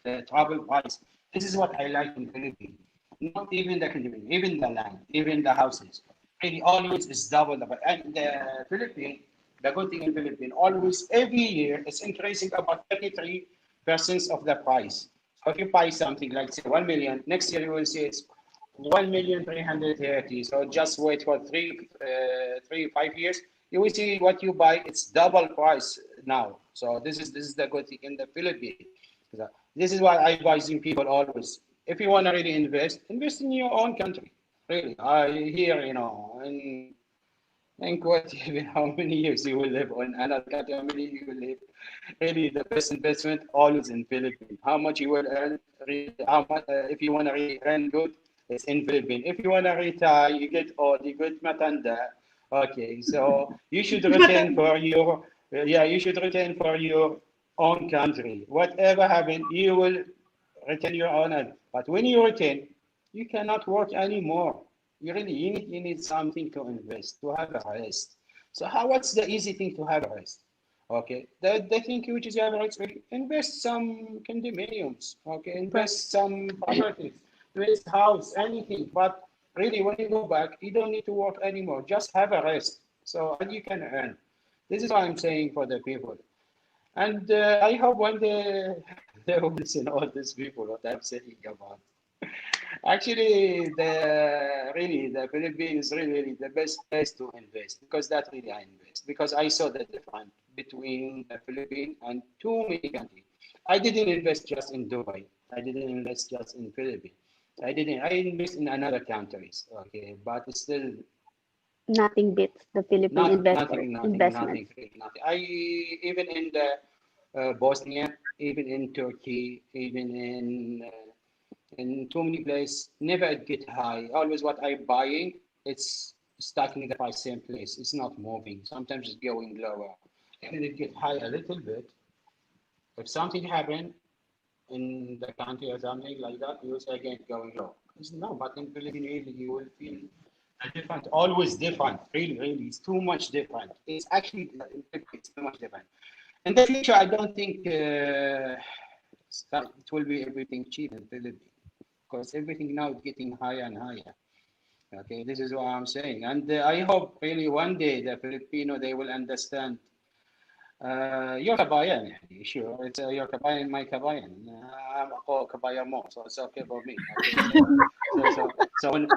the travel price. This is what I like in Philippines. Not even the condominium, even the land, even the houses. Really, always is double the price. And the Philippines, the good thing in Philippines, always every year it's increasing about 33% of the price. So if you buy something like say 1 million, next year you will see it's 1,330,000. So just wait for 5 years. You will see what you buy. It's double price now. So this is the good thing in the Philippines. This is why I'm advising people always if you want to really invest in your own country. Really, I hear, and quite even how many years you will live on another country, how many you will live. Really, the best investment always in Philippines. How much you will earn, really, how much if you want to really earn good, it's in Philippines. If you want to retire, you get old, you get matanda. Okay, so you should retain for your you should retain for your own country. Whatever happen, you will retain your own. But when you retain, you cannot work anymore. You need something to invest, to have a rest. So what's the easy thing to have a rest? Okay, the thing which is have a rest, invest some condominiums, okay, invest some properties, invest house, anything. But really, when you go back, you don't need to work anymore. Just have a rest. So and you can earn. This is what I'm saying for the people. And I hope one day they will listen all these people what I'm saying about. Actually, the Philippines is really the best place to invest because that really I invest because I saw the difference between the Philippines and too many countries. I didn't invest just in Dubai. I didn't invest just in Philippines. I invest in another countries. Okay, but it's still Nothing beats the Philippine investments. nothing. I even in the Bosnia, even in Turkey, even in too many places, never it get high. Always what I'm buying, it's stacking the price same place. It's not moving. Sometimes it's going lower. And it get high a little bit. If something happen in the country or something like that, you will say again going low. It's no, but in Philippines really you will feel a different, always different. Really, it's too much different. It's actually it's too much different. In the future, I don't think it will be everything cheap in Philippines because everything now is getting higher and higher. Okay, this is what I'm saying, and I hope really one day the Filipino they will understand. You're kabayan, yani. Sure, it's your kabayan, my kabayan. Ako kabayan mo, so it's okay for me. Okay, so when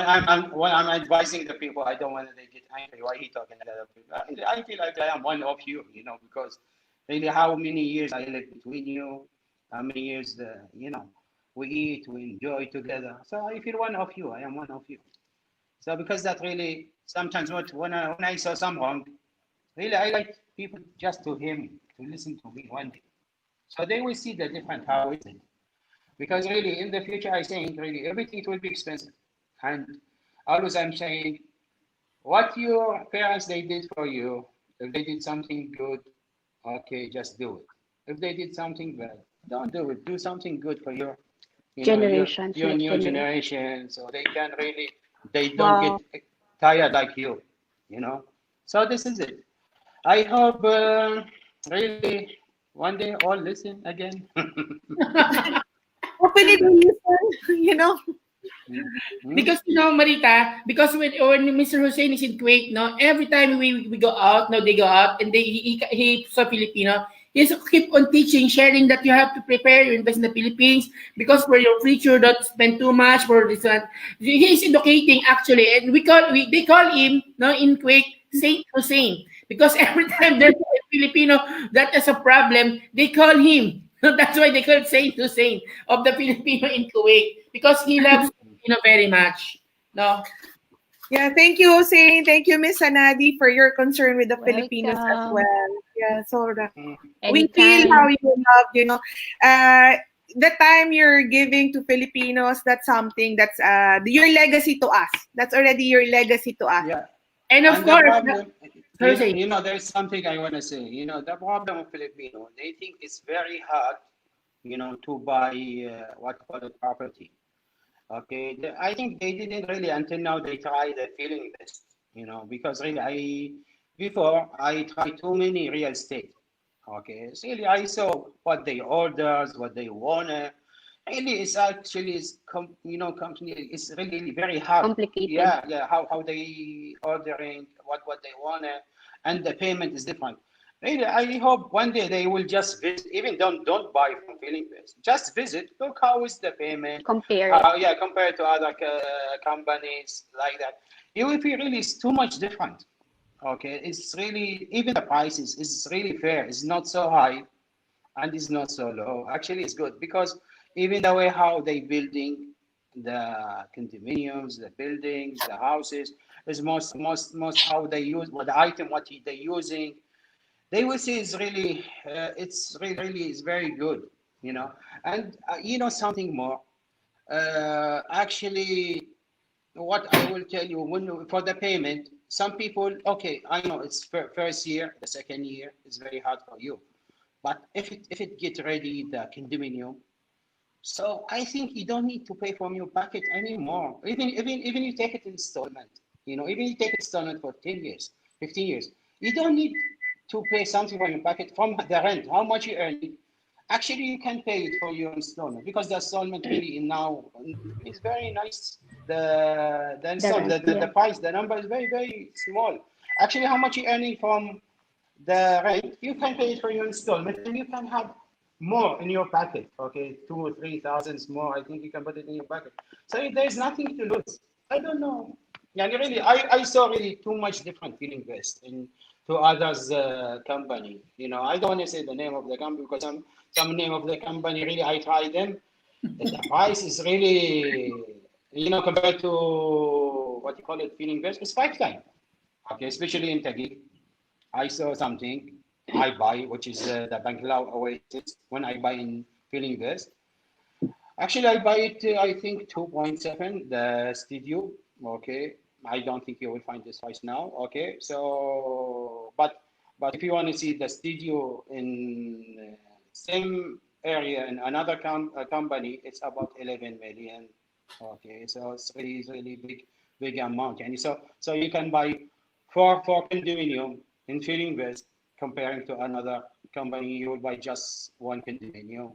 I'm advising the people, I don't want to get angry. Why he talking to other people? I feel like I am one of you, because really how many years I live between you, how many years we eat, we enjoy together. So I feel one of you. I am one of you. So because that really sometimes when I saw some wrong, really I like people just to hear me, to listen to me one day. So they will see the different how is it. Because really in the future I think really everything it will be expensive. And always I'm saying what your parents they did for you, if they did something good, okay, just do it. If they did something bad, don't do it. Do something good for Generations, your next new generation. generation, so they don't get Wow. tired like you. So this is it. I hope really one day all listen again. Hopefully they listen, Hmm? Because Marita, because when Mr. Hussein is in Kuwait, no, every time we go out, no, they go out and he so Filipino, he's keep on teaching, sharing that you have to prepare, you invest in the Philippines because for your future, don't spend too much for this one. He's educating actually, and they call him no in Kuwait Saint Hussein because every time there's a Filipino that is a problem, they call him. That's why they call it Saint Hussein of the Filipino in Kuwait because he loves very much. No. Yeah, thank you, Hussein. Thank you, Miss Sanadi, for your concern with the Filipinos as Welcome. well. Yeah, so Hmm. we feel how Anytime. you love, uh, the time you're giving to Filipinos, that's something that's your legacy to us. That's already your legacy to us. Yeah, And of and the course, problem, Jose, there's something I want to say. The problem of Filipino, they think it's very hard, to buy what call it property. Okay, I think they didn't really until now they try the feeling this, because really before I tried too many real estate. Okay, so really I saw what they orders, what they wanna. Really, it's actually company. It's really very hard. Complicated. Yeah. How they ordering, what they wanna, and the payment is different. Really, I hope one day they will just visit. Even don't buy from Philippines. Just visit. Look how is the payment. Compare it. How compared to other companies like that. You will feel really it's too much different. Okay, it's really even the prices is really fair. It's not so high and it's not so low. Actually, it's good because even the way how they building the condominiums, the buildings, the houses, is most how they use what the item, what they using. They will say is really, it's really is very good, you know. And something more. Actually, what I will tell you, when for the payment, some people, okay, I know it's first year, the second year is very hard for you, but if it get ready the condominium, so I think you don't need to pay from your pocket anymore. Even you take it installment, even you take installment for 10 years, 15 years, you don't need to pay something from your pocket from the rent. How much you earn it? Actually, you can pay it for your installment because the installment really now is very nice. The The rent, installment, the yeah. price, the number is very very small. Actually, how much you earning from the rent, you can pay it for your installment, and you can have more in your pocket. Okay, 2 or 3 thousands more. I think you can put it in your pocket. So there's nothing to lose. I don't know. Yeah, really, I saw really too much different feeling based in to others company. I don't want to say the name of the company because some name of the company really I try them. The price is really compared to what you call it feeling based, it's 5 times. Okay, especially in Taguig. I saw something I buy, which is the Banglaw Oasis. When I buy in Feeling Best, actually I buy it. I think 2.7 the studio. Okay, I don't think you will find this price now. Okay, so but if you want to see the studio in same area in another company, it's about 11 million. Okay, so it's really big amount, and so you can buy for condominium in Feeling West, comparing to another company, you will buy just one condominium.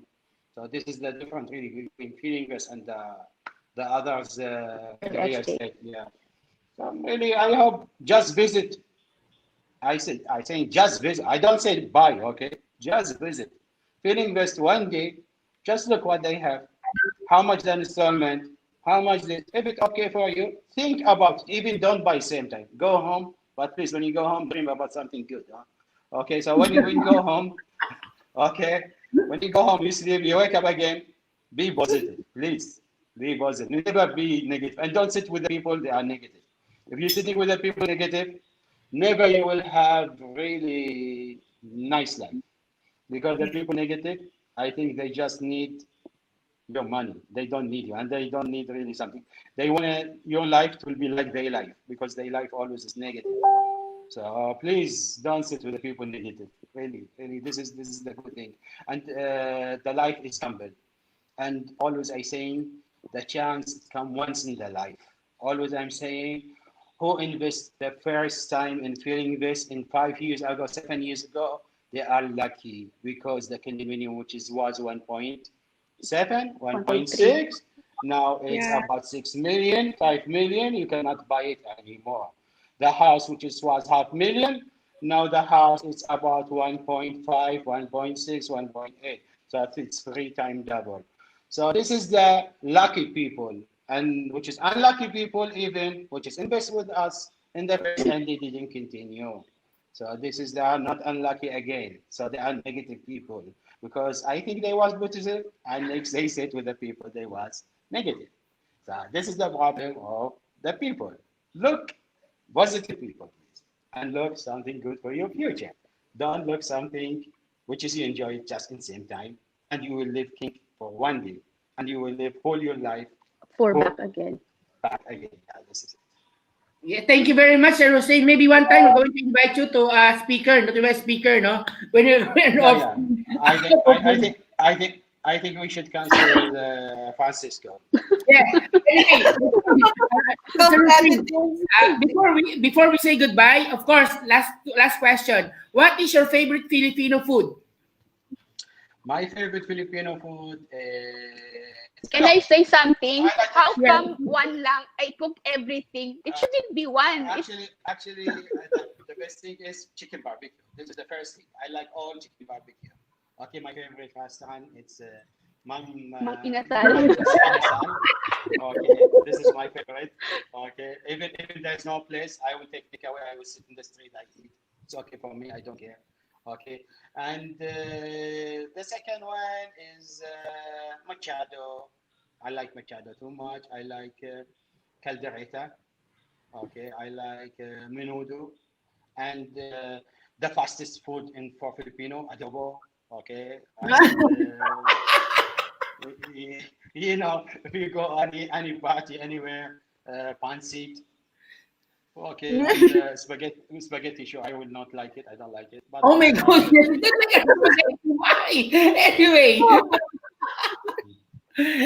So this is the difference really between Feeling West and the others Real real estate. estate. Yeah. So really, I hope just visit. I say just visit. I don't say buy. Okay, just visit. Feeling West one day. Just look what they have. How much the installment? How much this? If it's okay for you, think about it. Even don't buy same time. Go home, but please, when you go home, dream about something good. Huh? Okay, so when you go home, okay, when you go home, you sleep, you wake up again. Be positive, please. Be positive. Never be negative, and don't sit with the people that are negative. If you're sitting with the people negative, never you will have really nice life because the people negative, I think they just need your money. They don't need you, and they don't need really something. They want your life to be like their life because their life always is negative. So please don't sit with the people negative. Really, really, this is the good thing. And the life is humble. And always I saying the chance come once in the life. Always I'm saying who invest the first time in feeling this in 5 years ago, 7 years ago, they are lucky because the condominium which was 1.7, 1.3. 1.6, now it's Yeah. about 6 million, 5 million, you cannot buy it anymore. The house which was half million, now the house is about 1.5, 1.6, 1.8. So it's 3 times double. So this is the lucky people, and which is unlucky people even, which is invest with us in the first and they didn't continue. So this is the not unlucky again. So they are negative people because I think they was positive and next they said with the people they was negative. So this is the problem of the people. Look positive people, please, and look something good for your future. Don't look something which is you enjoy just in the same time, and you will live king for one day, and you will live whole your life For poor back again. back again. Yeah, this is it. Yeah, thank you very much, Sir Hussein. Maybe one time we're going to invite you to a speaker, not to be a speaker, no? When you're Yeah, off. yeah. I think we should cancel Francisco. Yeah. Anyway, So Sir Hussein, relatives. before we say goodbye, of course, last question. What is your favorite Filipino food? My favorite Filipino food is Can I say something? I like How Yeah. come one lang? I cook everything. It shouldn't be one. actually the best thing is chicken barbecue. This is the first thing. I like all chicken barbecue. Okay, my favorite restaurant it's Mom Mang inasal. Inasal. Okay, this is my favorite. Okay, even there's no place, I will take away. I will sit in the street. I eat. It's okay for me. I don't care. Okay, and the second one is Machado. I like Machado too much. I like Caldereta. Okay, I like Menudo, and the fastest food in for Filipino, adobo. Okay, and you know, if you go any party anywhere, pancit. Okay, and spaghetti. Sure, I would not like it. I don't like it, but Oh my goodness. Why? Anyway.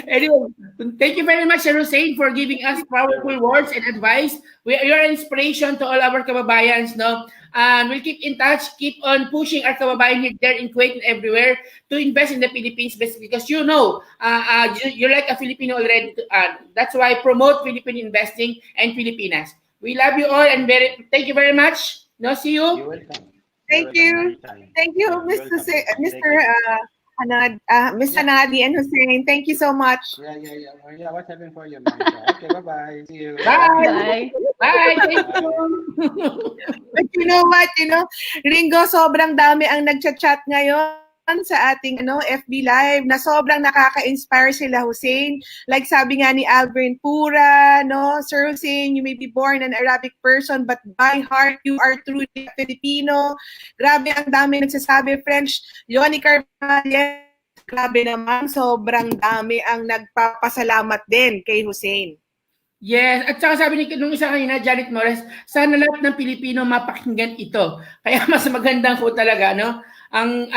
Anyway, thank you very much, Sir Hussein, for giving us powerful words and advice. You're an inspiration to all our kababayans, no? And we'll keep in touch, keep on pushing our kababayan here, there in Kuwait and everywhere to invest in the Philippines because you know, you're like a Filipino already. That's why promote Philippine investing and Filipinas. We love you all and thank you very much. No, see you. you're welcome. Thank you. Thank you, Yeah, Mr. welcome. Mr. Miss Hanadi and Hussein. Thank you so much. Yeah. What happened for you, Manisha? Okay, bye-bye. See you. Bye. Bye. Bye. Thank Bye. you. But you know what, Ringo, sobrang dami ang nagchat-chat ngayon sa ating FB Live na sobrang nakaka-inspire sila, Hussein. Like sabi nga ni Alvin Pura, no, Sir Hussein, you may be born an Arabic person but by heart you are truly a Filipino. Grabe ang dami nagsasabi. French, Leonie Carvajal, yes, grabe naman, sobrang dami ang nagpapasalamat din kay Hussein. Yes, at saka sabi nung isa kanina, Janet Morales, sana lahat ng Pilipino mapakinggan ito. Kaya mas magandang po talaga, no? Ang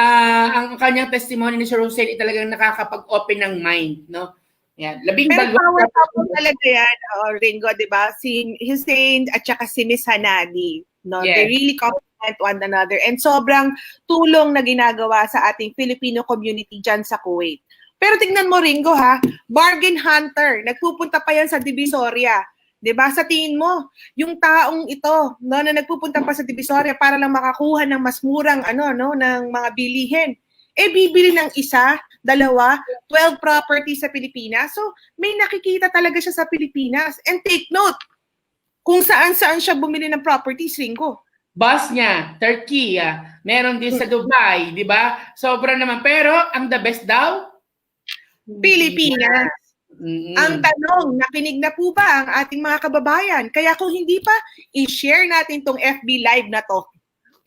kanyang testimony ni Sir Hussein ay talagang nakakapag-open ng mind, no? Yan, labing Pero dalawa. power couple talaga yan, Ringo, di ba? Si Hussein at saka si Miss Hanadi. No? Yes. They really complement one another. And sobrang tulong na ginagawa sa ating Filipino community dyan sa Kuwait. Pero tingnan mo, Ringo, ha? Bargain hunter. Nagpupunta pa yan sa Divisoria. 'Di ba? Sa tingin mo, yung taong ito, no, na nagpupunta pa sa Divisoria para lang makakuha ng mas murang ng mga bilihin. Bibili ng isa, dalawa, 12 properties sa Pilipinas. So, may nakikita talaga siya sa Pilipinas. And take note, kung saan-saan siya bumili ng properties, Ringo. Boss niya, Turkey, meron din sa Dubai, di ba? Sobra naman. Pero, ang the best daw? Pilipinas. Ang tanong, nakinig na po ba ang ating mga kababayan? Kaya kung hindi pa, i-share natin tong FB Live na to.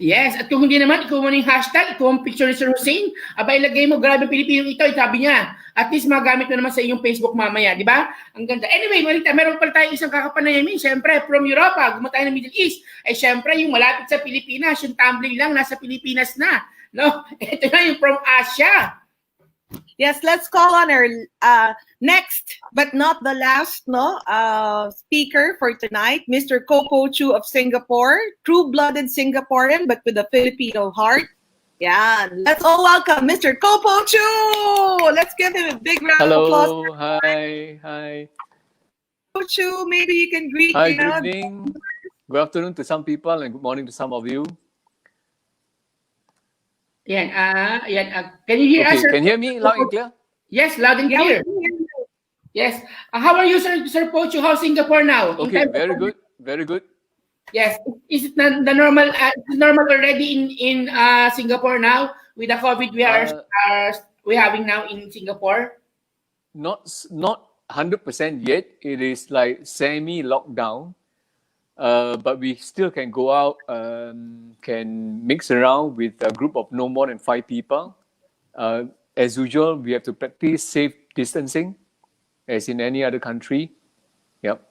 Yes, at kung hindi naman, ikaw mo yung hashtag, ikaw ang picture ni Sir Hussein, abay, ilagay mo, grabe Pilipino ito, sabi niya. At least magamit mo naman sa iyong Facebook mamaya, di ba? Ang ganda. Anyway, Marita, meron pala tayong isang kakapanayamin, syempre, from Europa, gumawa tayo ng Middle East, ay syempre, yung malapit sa Pilipinas, yung tumbling lang, nasa Pilipinas na. No? Ito na yung from Asia. Yes, let's call on our next, but not the last, speaker for tonight, Mr. Coco Chu of Singapore, true-blooded Singaporean, but with a Filipino heart. Yeah, let's all welcome Mr. Coco Chu. Let's give him a big round of applause. Hello, hi. Coco Chu, maybe you can greet. Hi, good evening. Good afternoon to some people and good morning to some of you. Yan, can you hear us? Okay, can you hear me loud and clear? Yes, loud and Yeah, clear. Yes. How are you, Sir Pocho? How's Singapore now? Okay, very good, very good. Yes. Is it the normal normal already in Singapore now with the COVID we having now in Singapore? Not 100% yet. It is like semi-lockdown, but we still can go out, can mix around with a group of no more than 5 people. As usual, we have to practice safe distancing, as in any other country. Yep.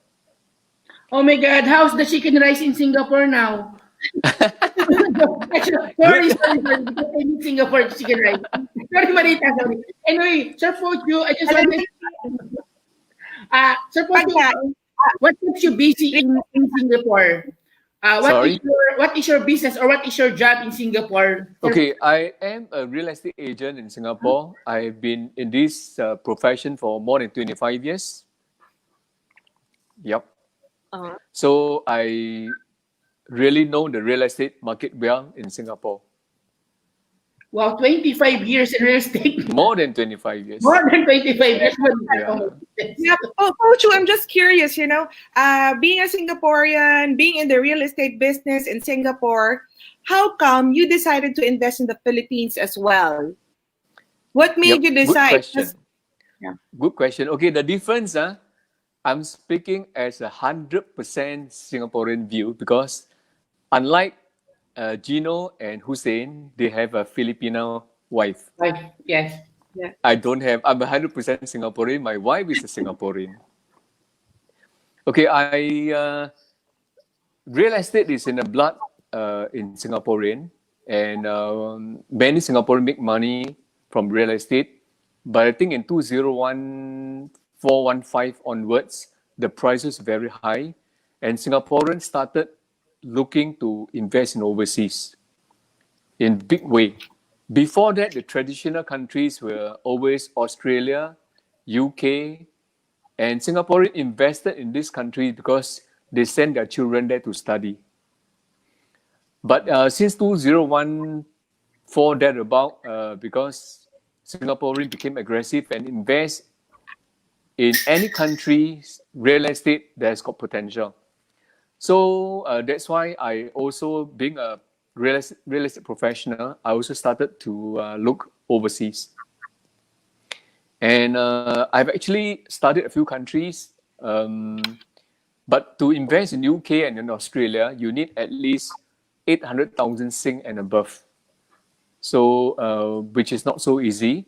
Oh my God, how's the chicken rice in Singapore now? Sorry, Singapore chicken rice. Sorry, Marita, sorry. Anyway, Sir Pocho, I just wanted Sir Pocho, what keeps you busy in Singapore? What is your business or what is your job in Singapore? Okay, I am a real estate agent in Singapore. I've been in this profession for more than 25 years. Yep. So I really know the real estate market well in Singapore. Wow, 25 years in real estate. More than 25 years. More than 25 years. Yeah, Pocho, I'm just curious, being a Singaporean, being in the real estate business in Singapore, how come you decided to invest in the Philippines as well? What made you Yep, good decide? question. Yeah. Good question. Okay, the difference, I'm speaking as 100% Singaporean view because unlike Gino and Hussein, they have a Filipino wife. Right. Yes. Yeah. I don't have, I'm 100% Singaporean. My wife is a Singaporean. Okay, real estate is in the blood in Singaporean, and many Singaporeans make money from real estate. But I think in 2014-15 onwards, the prices very high, and Singaporeans started looking to invest in overseas in big way. Before that, the traditional countries were always Australia, UK, and Singaporeans invested in this country because they send their children there to study. But since 2014, thereabout, because Singaporeans became aggressive and invest in any country's real estate that's got potential. So that's why I also, being a real estate professional, I also started to look overseas. And I've actually studied a few countries, but to invest in UK and in Australia, you need at least 800,000 Sing and above. So, which is not so easy.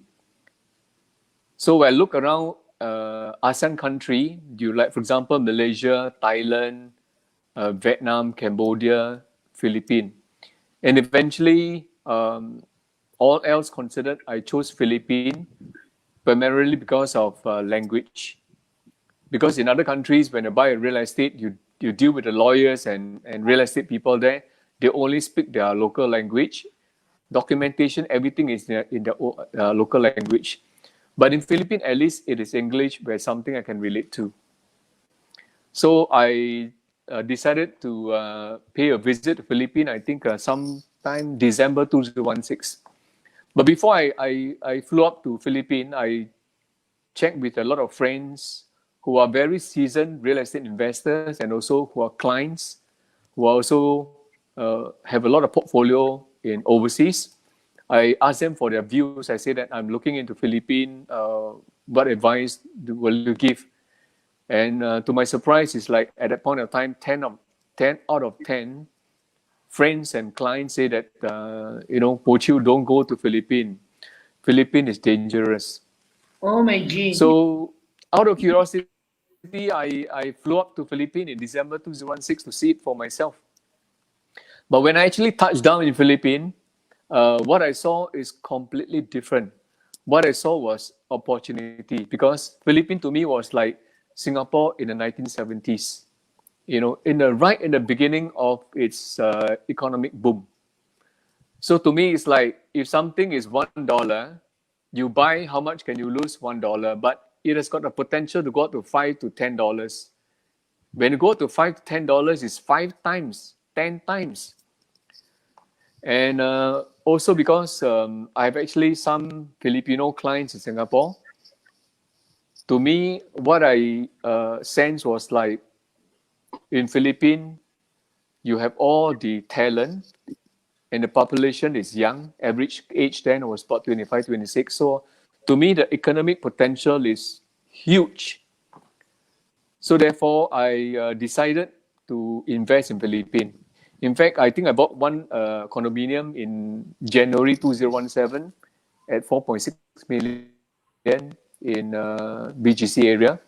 So when I look around ASEAN country, you like, for example, Malaysia, Thailand, Vietnam, Cambodia, Philippines. And eventually, all else considered, I chose Philippines primarily because of language. Because in other countries, when you buy a real estate, you deal with the lawyers and real estate people there. They only speak their local language. Documentation, everything is in the local language. But in Philippines, at least it is English, where something I can relate to. So I decided to pay a visit to Philippines, I think sometime December 2016. But before I flew up to Philippines, I checked with a lot of friends who are very seasoned real estate investors and also who are clients who also have a lot of portfolio in overseas. I asked them for their views. I said that I'm looking into Philippines. What advice will you give? And to my surprise, it's like at that point of time, 10 out of 10 friends and clients say that, Po Chiu, don't go to Philippines. Philippines is dangerous. Oh my G. So out of curiosity, I flew up to Philippines in December 2016 to see it for myself. But when I actually touched down in Philippines, what I saw is completely different. What I saw was opportunity because Philippines to me was like Singapore in the 1970s. In the beginning of its economic boom. So to me, it's like if something is $1, you buy, how much can you lose? $1, but it has got the potential to go up to $5 to $10. When you go to $5 to $10, it's 5 times, 10 times. And also because I have actually some Filipino clients in Singapore. To me, what I sense was like in Philippines, you have all the talent and the population is young. Average age then was about 25, 26. So to me, the economic potential is huge. So therefore, I decided to invest in Philippines. In fact, I think I bought one condominium in January 2017 at 4.6 million in BGC area.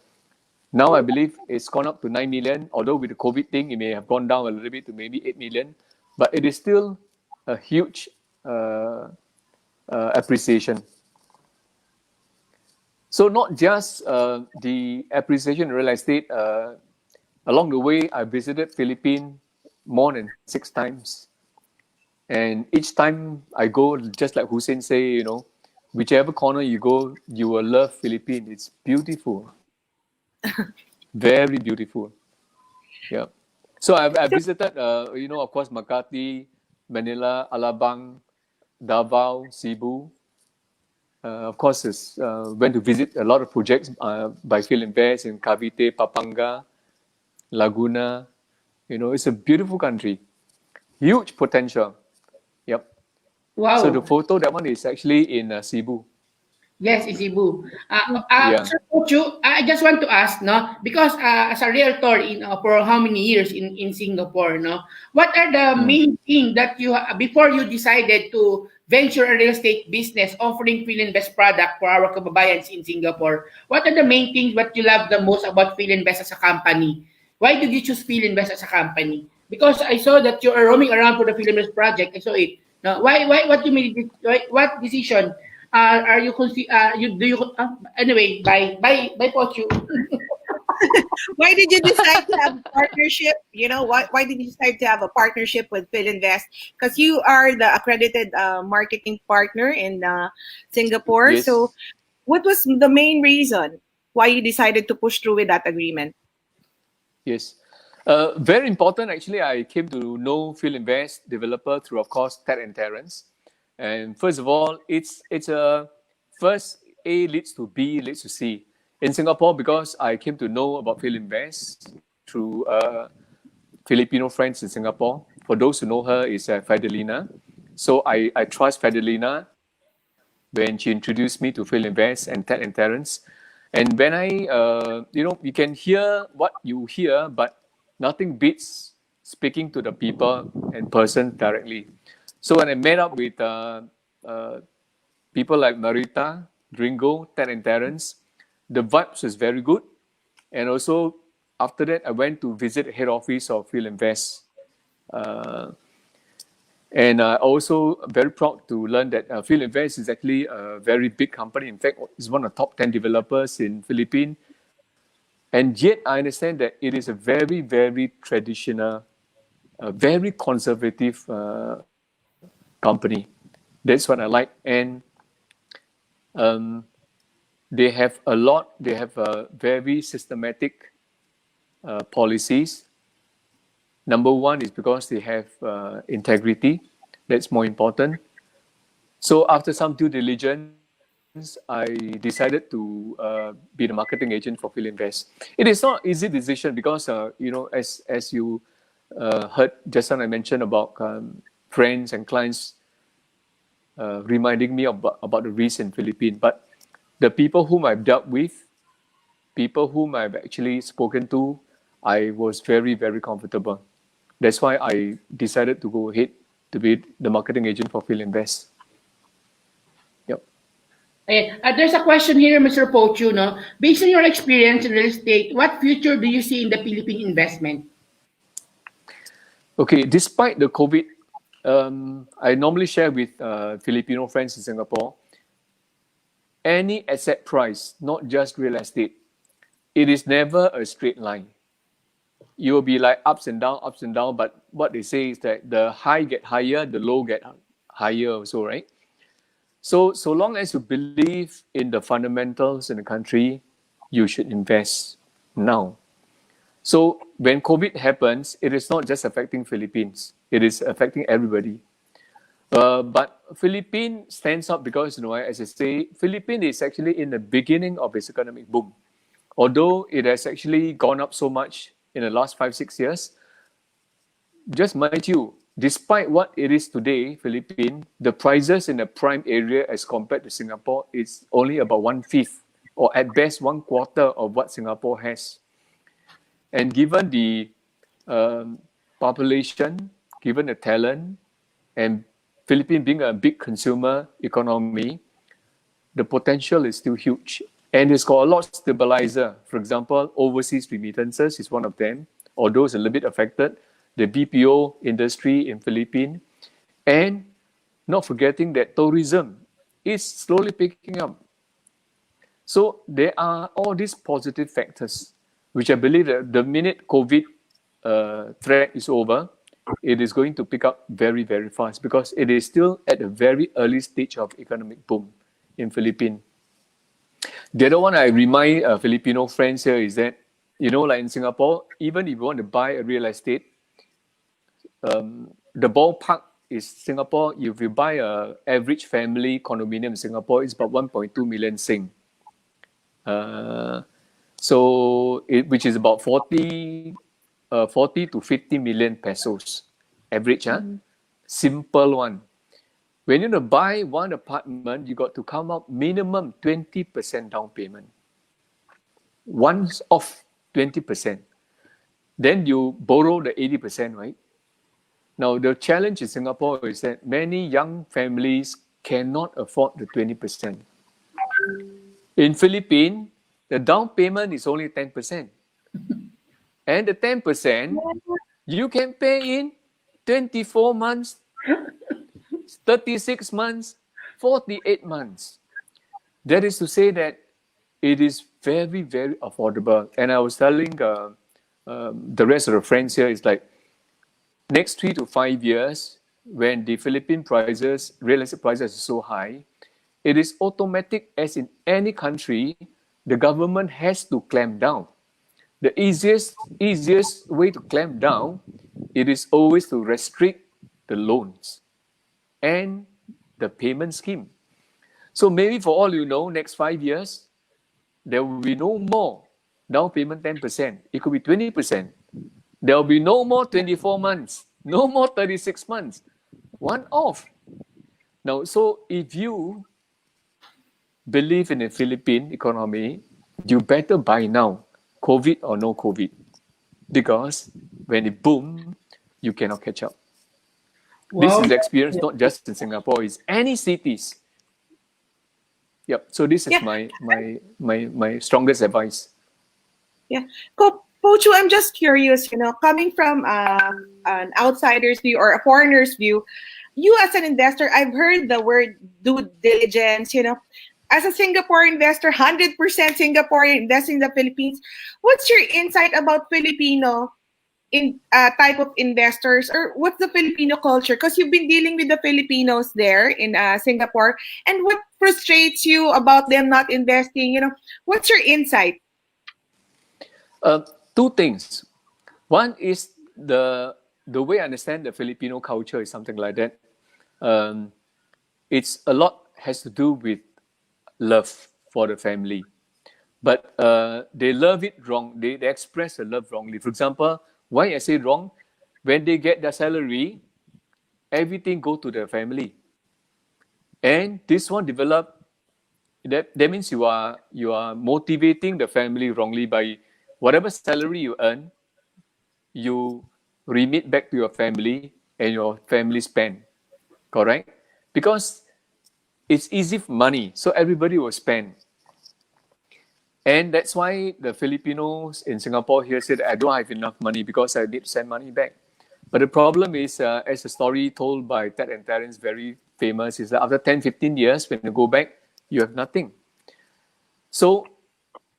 Now I believe it's gone up to 9 million, although with the COVID thing, it may have gone down a little bit to maybe 8 million, but it is still a huge appreciation. So not just the appreciation in real estate, along the way, I visited Philippines more than 6 times. And each time I go, just like Hussein say, whichever corner you go, you will love Philippines. It's beautiful. Very beautiful. Yeah. So I visited, of course, Makati, Manila, Alabang, Davao, Cebu. Of course, went to visit a lot of projects by Philinvest in Cavite, Pampanga, Laguna. It's a beautiful country. Huge potential. So the Wow. photo, that one is actually in Cebu. Yes, in Cebu. Yeah. Sir Pochu, I just want to ask, no, because as a realtor for how many years in Singapore, no, what are the Mm. main thing that before you decided to venture a real estate business offering Philinvest product for our kababayans in Singapore? What are the main things what you love the most about Philinvest as a company? Why did you choose Philinvest as a company? Because I saw that you are roaming around for the Philinvest project. I saw it. No, why, what you made, what decision are you you do you anyway by Pochu. Why did you decide to have a partnership? You know, why did you decide to have a partnership with Philinvest? Because you are the accredited marketing partner in Singapore. So, Yes. what was the main reason why you decided to push through with that agreement? Yes. Very important, actually. I came to know Phil Invest developer through, of course, Ted and Terence. And first of all, it's a first A leads to B leads to C. In Singapore, because I came to know about Phil Invest through Filipino friends in Singapore. For those who know her, is Fidelina. So I trust Fidelina when she introduced me to Phil Invest and Ted and Terence. And when you can hear what you hear, but nothing beats speaking to the people and person directly. So when I met up with uh, people like Marita, Gringo, Ted and Terence, the vibes was very good. And also after that, I went to visit the head office of Phil Invest. Uh, and also very proud to learn that Phil Invest is actually a very big company. In fact, it's one of the top 10 developers in Philippines. And yet I understand that it is a very, very traditional, very conservative company. That's what I like. And um, they have very systematic policies. Number one is because they have integrity. That's more important. So after some due diligence, I decided to be the marketing agent for Phil Invest. It is not easy decision because as you heard just now I mentioned about friends and clients reminding me about the risk in Philippines. But the people whom I've dealt with, people whom I've actually spoken to, I was very, very comfortable. That's why I decided to go ahead to be the marketing agent for Phil Invest. Yep. Ayan. There's a question here, Mr. Pochu, no? Based on your experience in real estate, what future do you see in the Philippine investment? Okay, despite the COVID, I normally share with Filipino friends in Singapore, any asset price, not just real estate, it is never a straight line. You will be like ups and down, but what they say is that the high get higher, the low get higher also, right? So long as you believe in the fundamentals in the country, you should invest now. So when COVID happens, it is not just affecting Philippines; it is affecting everybody. But Philippines stands out because, as I say, Philippines is actually in the beginning of its economic boom. Although it has actually gone up so much in the last 5, 6 years, just mind you, despite what it is today, Philippines, the prices in the prime area as compared to Singapore is only about 1/5, or at best 1/4 of what Singapore has. And given the population, given the talent, and Philippines being a big consumer economy, the potential is still huge. And it's got a lot of stabilizer. For example, overseas remittances is one of them, although it's a little bit affected. The BPO industry in Philippines, and not forgetting that tourism is slowly picking up. So there are all these positive factors, which I believe that the minute COVID threat is over, it is going to pick up very, very fast because it is still at a very early stage of economic boom in Philippines. The other one I remind Filipino friends here is that, like in Singapore, even if you want to buy a real estate, the ballpark is Singapore. If you buy a average family condominium in Singapore, it's about 1.2 million Sing. Which is about 40 to 50 million pesos average. Simple one. When you buy one apartment, you got to come up minimum 20% down payment. Once off 20%. Then you borrow the 80%, right? Now, the challenge in Singapore is that many young families cannot afford the 20%. In Philippines, the down payment is only 10%. And the 10%, you can pay in 24 months, 36 months, 48 months. That is to say that it is very, very affordable. And I was telling the rest of the friends here, it's like next 3 to 5 years, when the Philippine prices, real estate prices are so high, it is automatic as in any country, the government has to clamp down. The easiest way to clamp down, it is always to restrict the loans and the payment scheme. So maybe for all you know, next 5 years, there will be no more down payment 10%. It could be 20%. There will be no more 24 months, no more 36 months. One off. Now, so if you believe in the Philippine economy, you better buy now, COVID or no COVID. Because when it boom, you cannot catch up. This is experience not just in Singapore, it's any cities. Yep. So this is my strongest advice. Yeah. Pochu, I'm just curious, coming from an outsider's view or a foreigner's view, you as an investor, I've heard the word due diligence, As a Singapore investor, 100% Singaporean investing in the Philippines, what's your insight about Filipino type of investors, or what's the Filipino culture? Because you've been dealing with the Filipinos there in Singapore, and what frustrates you about them not investing? What's your insight? Two things. One is the way I understand the Filipino culture is something like that. It's a lot has to do with love for the family, but they love it wrong. They express the love wrongly. For example, why I say wrong? When they get their salary, everything go to their family, and this one develop. That means you are motivating the family wrongly by whatever salary you earn, you remit back to your family and your family spend. Correct? Because it's easy for money, so everybody will spend. And that's why the Filipinos in Singapore here said, I don't have enough money because I need to send money back. But the problem is, as a story told by Ted and Terence, very famous, is that after 10, 15 years, when you go back, you have nothing. So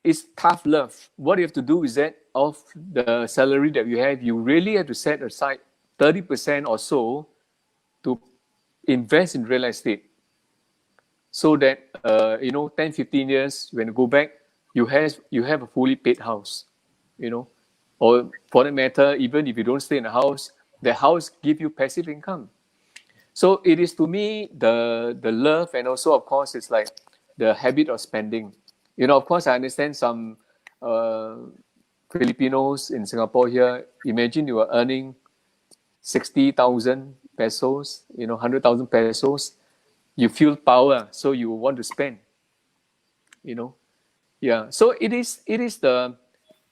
it's tough love. What you have to do is that of the salary that you have, you really have to set aside 30% or so to invest in real estate. So that, 10, 15 years, when you go back, you have a fully paid house, or for that matter, even if you don't stay in a house, the house give you passive income. So it is, to me, the love, and also, of course, it's like the habit of spending. Of course, I understand some Filipinos in Singapore here. Imagine you are earning 60,000 pesos, 100,000 pesos. You feel power, so you want to spend. Yeah. So it is the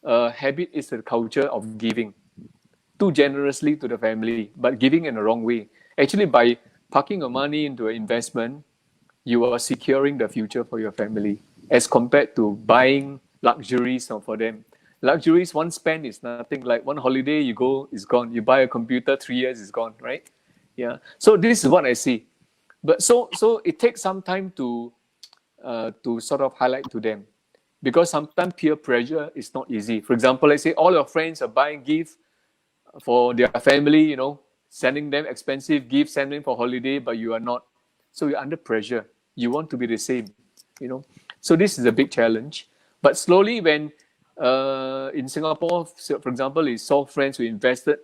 habit is the culture of giving too generously to the family, but giving in the wrong way. Actually, by parking your money into an investment, you are securing the future for your family, as compared to buying luxuries for them. Luxuries, one spend is nothing. Like one holiday, you go, it's gone. You buy a computer, 3 years, it's gone, right? Yeah. So this is what I see. But so it takes some time to sort of highlight to them, because sometimes peer pressure is not easy. For example, let's say all your friends are buying gifts for their family, sending them expensive gifts, sending them for holiday, but you are not. So you're under pressure. You want to be the same, So this is a big challenge. But slowly, when in Singapore, for example, I saw friends who invested.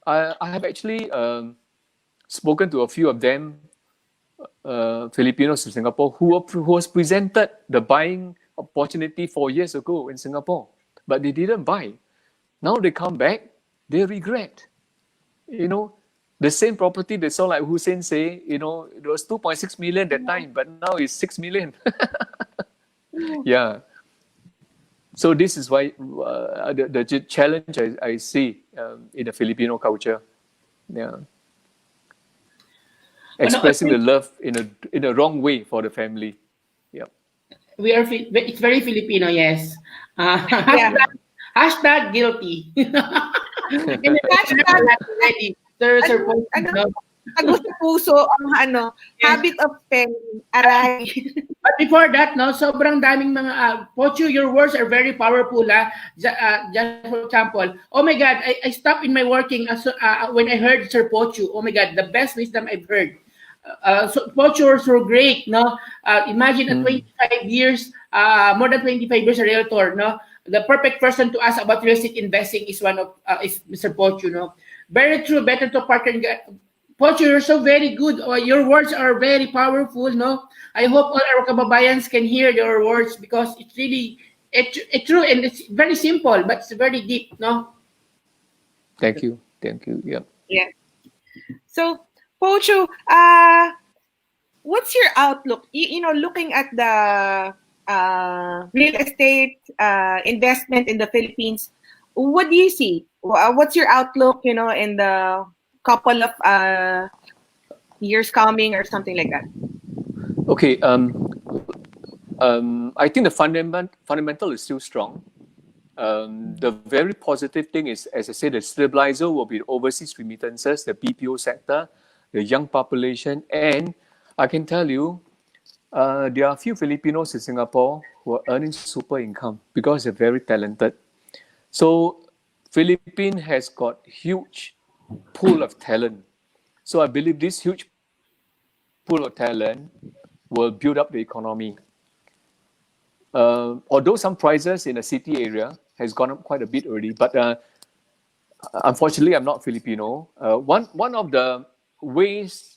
I have actually spoken to a few of them, Filipinos in Singapore, who was presented the buying opportunity 4 years ago in Singapore, but they didn't buy. Now they come back, they regret. The same property they saw, like Hussein say, it was 2.6 million that time, but now it's 6 million. Yeah. So this is why the challenge I see in the Filipino culture. Yeah. Expressing the love in a wrong way for the family. Yeah. It's very Filipino, yes. Yeah. Hashtag guilty. And Hashtag, ready. Sir, ano, tago sa puso ang habit of spending, aray. But before that, no, sobrang daming mga Pochu, your words are very powerful. Just for example, oh my God, I stopped in my working when I heard Sir Pochu. Oh my God, the best wisdom I've heard. So Pochu are so great, no? Imagine at 25 years, more than 25 years a realtor, no? The perfect person to ask about real estate investing is is Mr. Pochu, no? Very true, better to partner. Pochu, you're so very good. Your words are very powerful, no? I hope all our kababayans can hear your words because it's really it's true and it's very simple, but it's very deep, no? Thank you. Yeah. Yeah. So, Pocho, what's your outlook? Looking at the real estate investment in the Philippines, what do you see? What's your outlook, in the couple of years coming or something like that? Okay. I think the fundamental is still strong. The very positive thing is, as I said, the stabilizer will be overseas remittances, the BPO sector, the young population, and I can tell you, there are a few Filipinos in Singapore who are earning super income because they're very talented. So, Philippines has got huge pool of talent. So I believe this huge pool of talent will build up the economy. Although some prices in the city area has gone up quite a bit already, but unfortunately, I'm not Filipino. One of the ways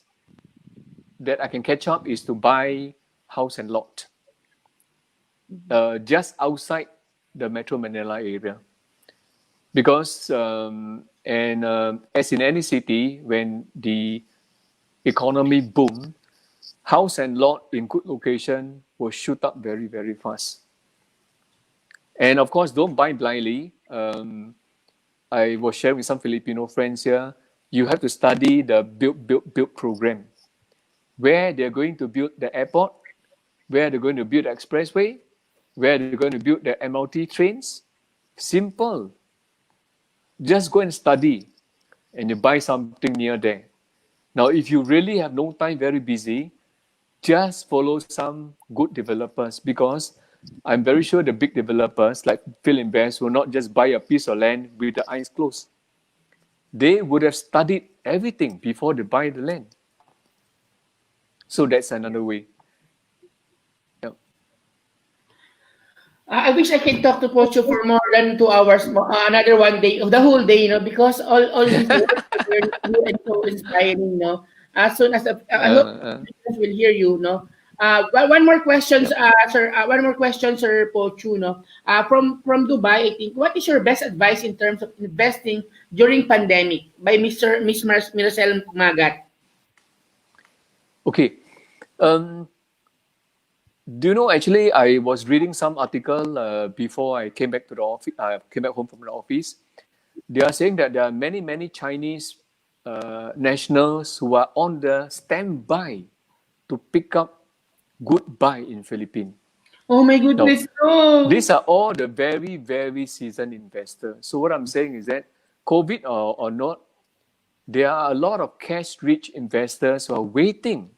that I can catch up is to buy house and lot just outside the Metro Manila area. Because, as in any city, when the economy boom, house and lot in good location will shoot up very, very fast. And of course, don't buy blindly. I was sharing with some Filipino friends here. You have to study the build program, where they're going to build the airport, where they're going to build the expressway, where they're going to build the MRT trains. Simple. Just go and study, and you buy something near there. Now, if you really have no time, very busy, just follow some good developers, because I'm very sure the big developers like Phil Invest will not just buy a piece of land with the eyes closed. They would have studied everything before they buy the land. So that's another way. Yeah. I wish I can talk to Pocho for more than 2 hours, another one day, the whole day, because all his words are very new and so inspiring, As soon as I hope people will hear you, one more question, sir. One more question, Sir Pochu, from Dubai, I think. What is your best advice in terms of investing during pandemic by Miss Miracel Magat? Okay. Do you know, actually, I was reading some article before I came back to the office. Came back home from the office. They are saying that there are many, many Chinese nationals who are on the standby to pick up good buy in Philippines. Oh my goodness! No. These are all the very, very seasoned investors. So what I'm saying is that, COVID or not, there are a lot of cash-rich investors who are waiting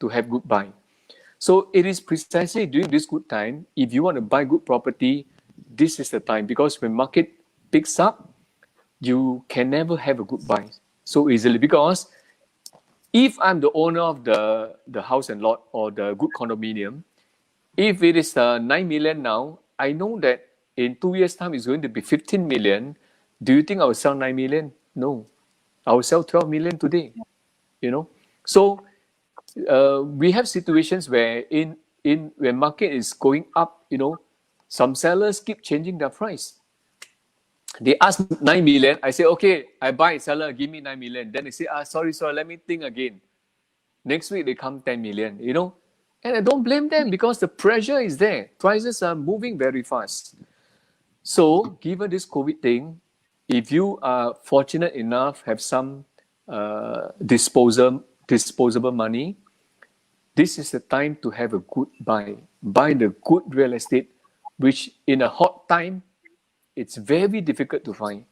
to have good buy. So it is precisely during this good time, if you want to buy good property, this is the time, because when market picks up, you can never have a good buy so easily. Because if I'm the owner of the house and lot or the good condominium, if it is 9 million now, I know that in 2 years' time it's going to be 15 million. Do you think I will sell 9 million? No. I will sell 12 million today. So we have situations where when market is going up, some sellers keep changing their price. They asked 9 million. I say, okay, I buy it, seller, give me 9 million. Then they say, sorry, let me think again. Next week, they come 10 million, you know. And I don't blame them because the pressure is there. Prices are moving very fast. So, given this COVID thing, if you are fortunate enough, have some disposable money, this is the time to have a good buy. Buy the good real estate, which in a hot time, it's very difficult to find.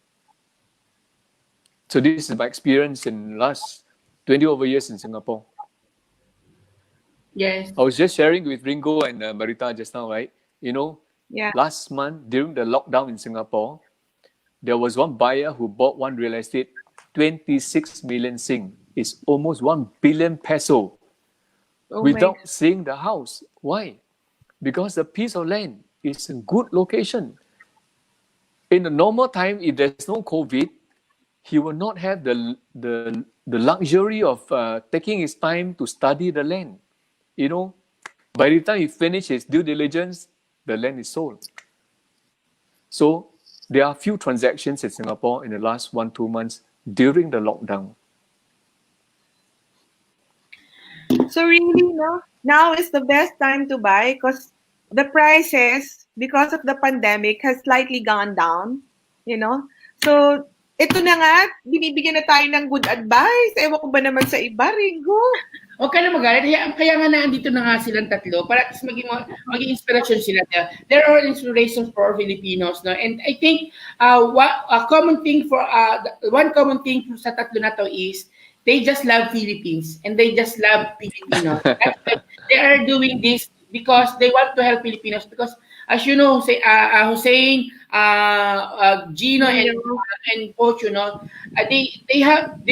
So this is my experience in last 20 over years in Singapore. Yes. I was just sharing with Ringo and Marita just now, right? You know, Yeah. last month during the lockdown in Singapore, there was one buyer who bought one real estate, 26 million Sing. It's almost 1 billion peso Oh my without seeing the house. Why? Because the piece of land is in good location. In the normal time, if there's no COVID, he will not have the luxury of taking his time to study the land. You know, by the time he finishes his due diligence, the land is sold. So there are few transactions in Singapore in the last 1-2 months during the lockdown. So really, no, now is the best time to buy because the prices, because of the pandemic, has slightly gone down, you know. So, ito na nga, binibigyan na tayo ng good advice. Ewan ko ba naman sa iba, Ringo? Huwag ka na magalit. Kaya nga nandito na nga silang tatlo para at least maging inspiration sila. There are inspirations for Filipinos, no? And I think one common thing sa tatlo na to is they just love Philippines and they just love Filipinos. They are doing this because they want to help Filipinos because as you know, Hussein, Gino, and Pocho, no, they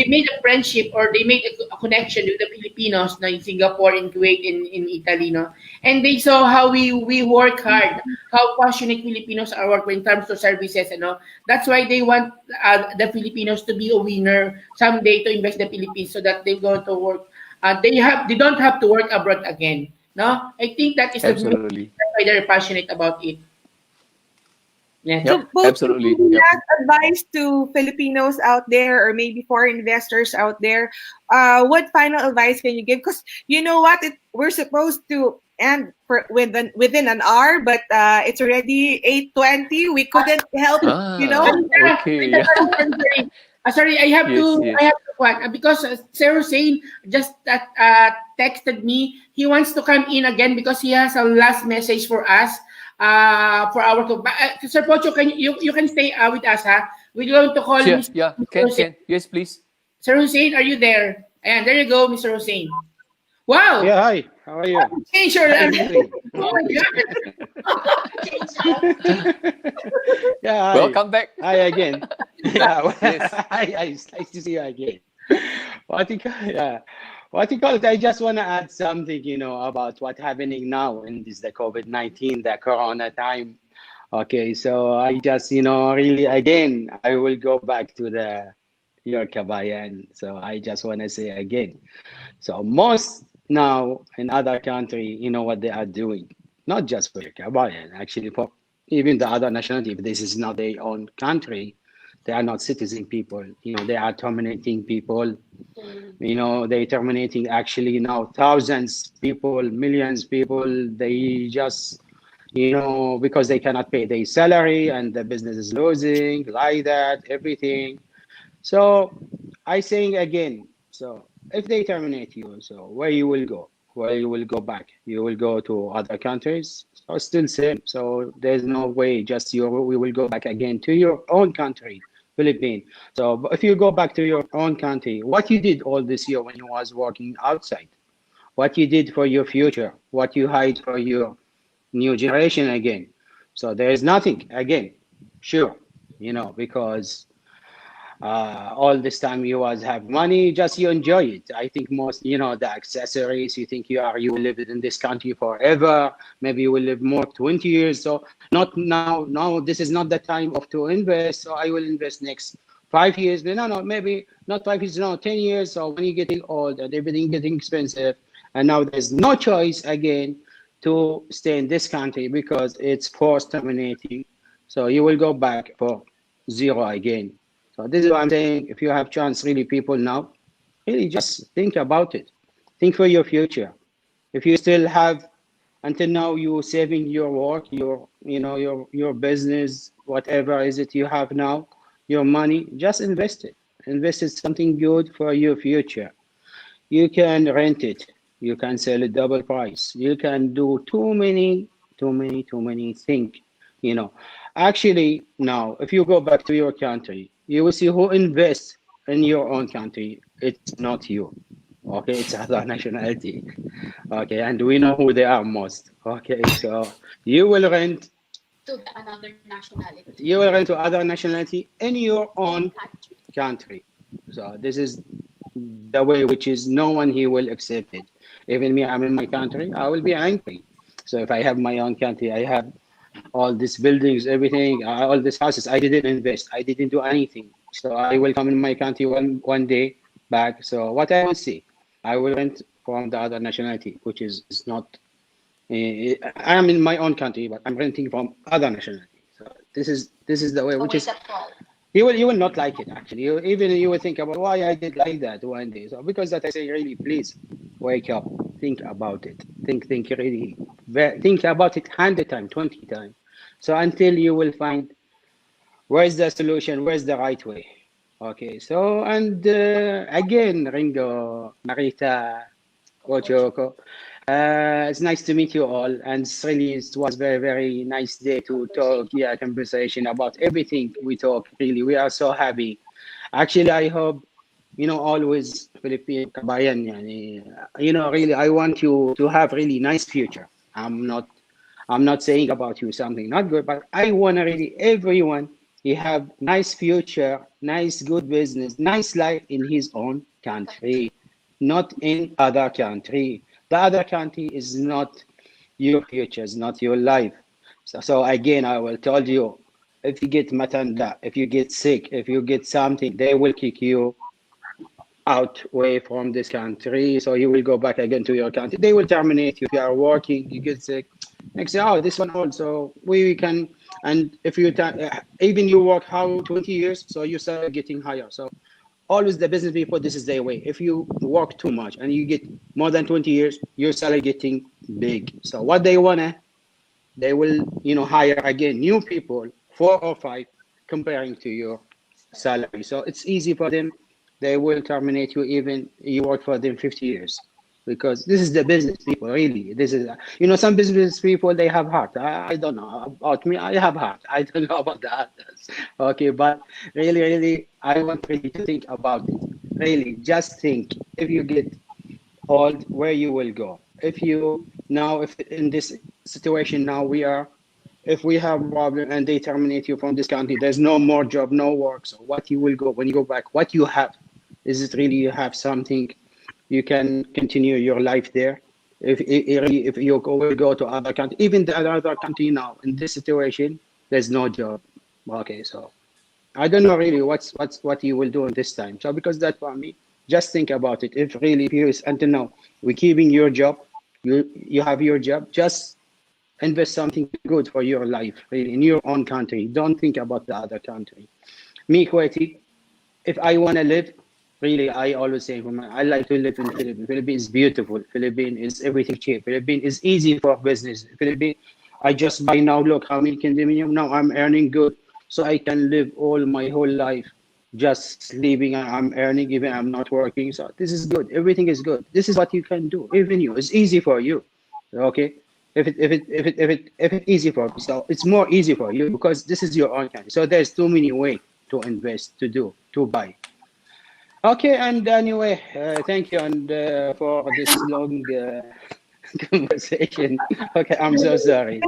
made a friendship or they made a connection with the Filipinos, no, in Singapore, in Kuwait, in Italy, no, and they saw how we work hard, how passionate Filipinos are working in terms of services, you know. That's why they want the Filipinos to be a winner someday to invest in the Philippines so that they go to work. They don't have to work abroad again. No, I think that is Absolutely. that's why they're passionate about it. Yeah. Yep, So both absolutely. you Yep. last advice to Filipinos out there or maybe foreign investors out there, what final advice can you give? Because you know what, we're supposed to end within an hour, but it's already 8:20. We couldn't help, you know. Okay. Yeah. Sorry, I have Yes, to. yes. I have to what? Because Sir Hussein just texted me. He wants to come in again because he has a last message for us. For our Sir Pocho, can you can stay with us, ha? We're going to call Sure. Mr. Yeah. Hussein. Can. Yes, please. Sir Hussein, are you there? And there you go, Mr. Hussein. Wow. Yeah, hi. How are you? Change your Hi, Hussein. Oh my God. Yeah, hi. Welcome back. Hi again. Yeah, Yes. hi. It's nice to see you again. Well, I think, yeah. Well, I think I just want to add something, you know, about what's happening now in the COVID-19, the Corona time. Okay, so I just, you know, really, again, I will go back to your kabayan. So I just want to say again. So most now in other country, you know what they are doing, not just for your kabayan, actually for even the other nationality. If this is not their own country, they are not citizen people. You know, they are terminating people. You know, they terminating actually now thousands people, millions people. They just, you know, because they cannot pay their salary and the business is losing, like that, everything. So I saying again, so if they terminate you, so where you will go? Where you will go back? You will go to other countries? So still same. So there's no way. Just we will go back again to your own country, Philippines. So if you go back to your own country, what you did all this year when you was working outside, what you did for your future, what you hide for your new generation again. So there is nothing again. Sure, you know, because all this time you was have money, just you enjoy it. I think most, you know, the accessories, you think you will live in this country forever, maybe you will live more 20 years. So not now this is not the time of to invest, so I will invest next 5 years. No, maybe not 5 years, no, 10 years. So when you're getting old and everything getting expensive, and now there's no choice again to stay in this country because it's forced terminating. So you will go back for zero again. So this is what I'm saying. If you have chance, really, people now, really just think about it. Think for your future. If you still have until now you saving your work, your your business, whatever is it you have now, your money, just invest it. Invest it something good for your future. You can rent it. You can sell it double price. You can do too many things. You know, actually, now if you go back to your country, you will see who invests in your own country. It's not you. Okay, it's other nationality. Okay, and we know who they are most. Okay, so you will rent. To another nationality. You will rent to other nationality in your own country. So this is the way which is no one here will accept it. Even me, I'm in my country, I will be angry. So if I have my own country, I have all these buildings, everything, all these houses, I didn't invest, I didn't do anything. So I will come in my country one day back. So what I will see, I will rent from the other nationality, which is not. I am in my own country, but I'm renting from other nationality. So this is the way, which is you will not like it actually. Even you will think about why I did like that one day. So because that I say really, please wake up, think about it, think really, think about it 100 times, 20 times. So until you will find where's the solution, where's the right way. Okay. So and again, Ringo, Marita, Ochoko. It's nice to meet you all, and it was very nice day to talk. Yeah, conversation about everything we talk. Really, we are so happy. Actually, I hope always Philippine kabayan. Yani, really, I want you to have really nice future. I'm not saying about you something not good, but I want really everyone he have nice future, nice good business, nice life in his own country, not in other country. The other country is not your future, is not your life. So again, I will tell you, if you get matanda, if you get sick, if you get something, they will kick you out away from this country. So you will go back again to your country. They will terminate you if you are working, you get sick. Next say, oh, this one also we can. And if you even you work how 20 years, so you start getting higher. So always the business people, this is their way. If you work too much and you get more than 20 years, your salary getting big. So what they wanna, they will hire again new people, 4 or 5, comparing to your salary. So it's easy for them. They will terminate you even you work for them 50 years, because this is the business people. Really, this is some business people, they have heart. I don't know about me. I have heart. I don't know about the others. Okay, but really, I want really to think about it. Really, just think. If you get old, where you will go? If in this situation now we are, if we have a problem and they terminate you from this country, there's no more job, no work. So what you will go when you go back? What you have? Is it really you have something you can continue your life there? If you will go to other country, even the other country now in this situation, there's no job. Okay, so I don't know really what you will do in this time. So because that for me, just think about it. If really if you until now we're keeping your job, you have your job, just invest something good for your life, really, in your own country. Don't think about the other country. Me, Kuwaiti, if I want to live, really, I always say, I like to live in Philippines. Philippines is beautiful. Philippines is everything cheap. Philippines is easy for business. Philippines, I just buy now. Look how many condominium now. I'm earning good, so I can live all my whole life just sleeping. I'm earning even I'm not working. So this is good. Everything is good. This is what you can do. Even you, it's easy for you. Okay. If it easy for you, so it's more easy for you because this is your own country. So there's too many ways to invest, to do, to buy. Okay, and anyway, thank you and for this long conversation. Okay, I'm so sorry.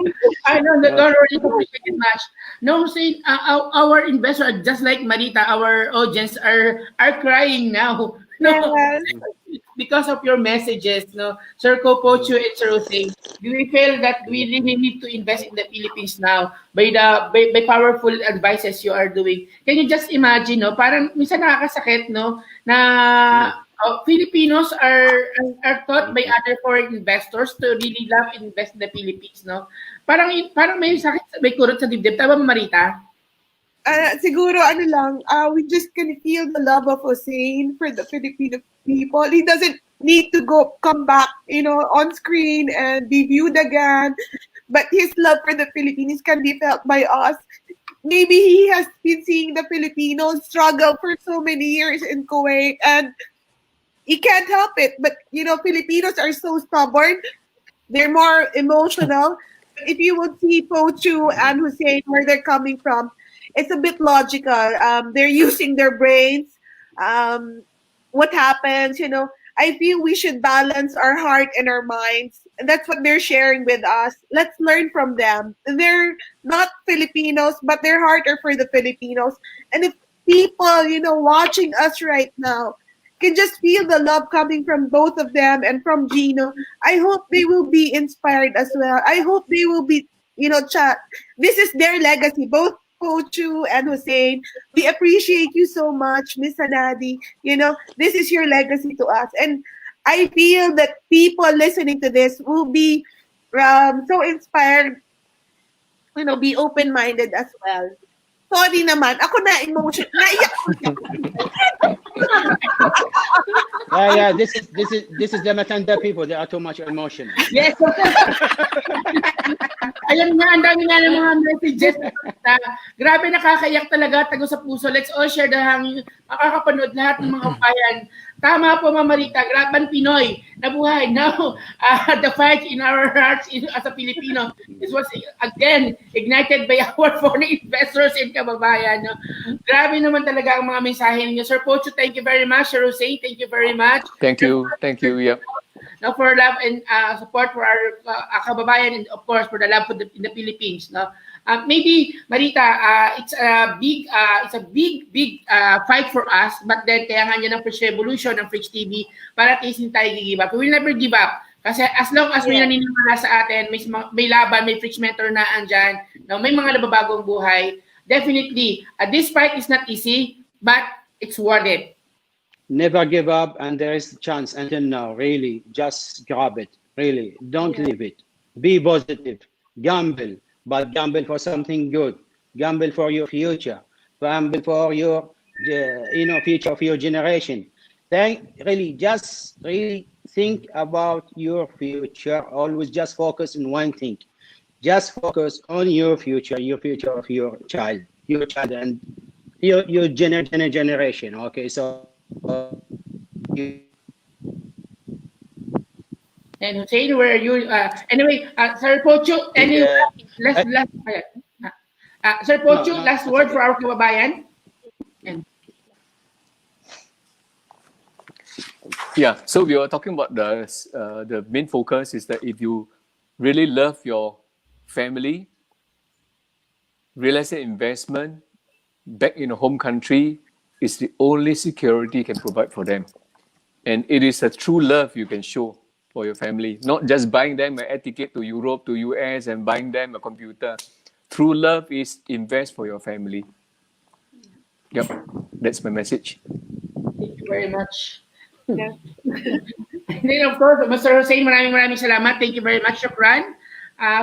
I know that don't really appreciate it much. No, saying our investors are just like Marita. Our audience are crying now. No, Yes. because of your messages, no, Sir Copocho and Sir Jose, do we feel that we really need to invest in the Philippines now by powerful advices you are doing? Can you just imagine, no? Parang minsan nakakasakit, no, na Filipinos are taught by other foreign investors to really love and invest in the Philippines, no? Parang may sakit, may kurot sa dibdib. Tama ba, Marita? siguro ano lang, we just can feel the love of Hussein for the Filipino people. He doesn't need to come back, on screen and be viewed again. But his love for the Philippines can be felt by us. Maybe he has been seeing the Filipinos struggle for so many years in Kuwait, and he can't help it. But Filipinos are so stubborn. They're more emotional. If you would see Pochu and Hussein, where they're coming from, it's a bit logical. They're using their brains. What happens, I feel we should balance our heart and our minds. And that's what they're sharing with us. Let's learn from them. They're not Filipinos, but their heart are for the Filipinos. And if people, watching us right now, can just feel the love coming from both of them and from Gino, I hope they will be inspired as well. I hope they will be, chat. This is their legacy, both Pochu and Hussein. We appreciate you so much, Miss Hanadi. This is your legacy to us. And I feel that people listening to this will be so inspired, be open-minded as well. Sorry naman, ako na emotion. Naiyak ko. Yeah. This is the Matanda people. They are too much emotional. Yes. Alam nga, ang dami nga ng mga messages. Grabe, nakakayak talaga, tago sa puso. Let's all share the makakapanood lahat ng mga bayan. Tama po, Mama Rita, Graban Pinoy, nabuhay. Now, the fight in our hearts as a Filipino, this was again ignited by our foreign investors in kababayan. No? Grabe naman talaga ang mga mensahe ninyo. Sir Pocho, thank you very much. Sir Hussein, thank you very much. Thank you. Yep. No, for love and support for our kababayan, and of course for the love in the Philippines. No, maybe Marita, it's a big fight for us. But then kaya nga yan ang FRICH Revolution ng FRICH TV para at least hindi tayo give up. We will never give up. Kasi as long as may naniniwala sa atin, may laban, may FRICH mentor na andyan, no, may mga nababagong buhay. Definitely, this fight is not easy, but it's worth it. Never give up, and there is a chance until now. Really, just grab it. Really, don't leave it. Be positive. Gamble, but gamble for something good. Gamble for your future. Gamble for your, future of your generation. Just think about your future. Always just focus on one thing. Just focus on your future of your child, and your generation. Okay, so. And Hussein, where are you? Anyway, Sir Pocho, Sir Pocho, last word for our kababayan. Yeah, so we were talking about the main focus is that if you really love your family, real estate investment back in a home country is the only security you can provide for them. And it is a true love you can show for your family, not just buying them an air ticket to Europe, to US, and buying them a computer. True love is invest for your family. Yep, that's my message. Thank you very much. Yeah. And then of course, Mr. Hussein, maraming salamat. Thank you very much, Shukran,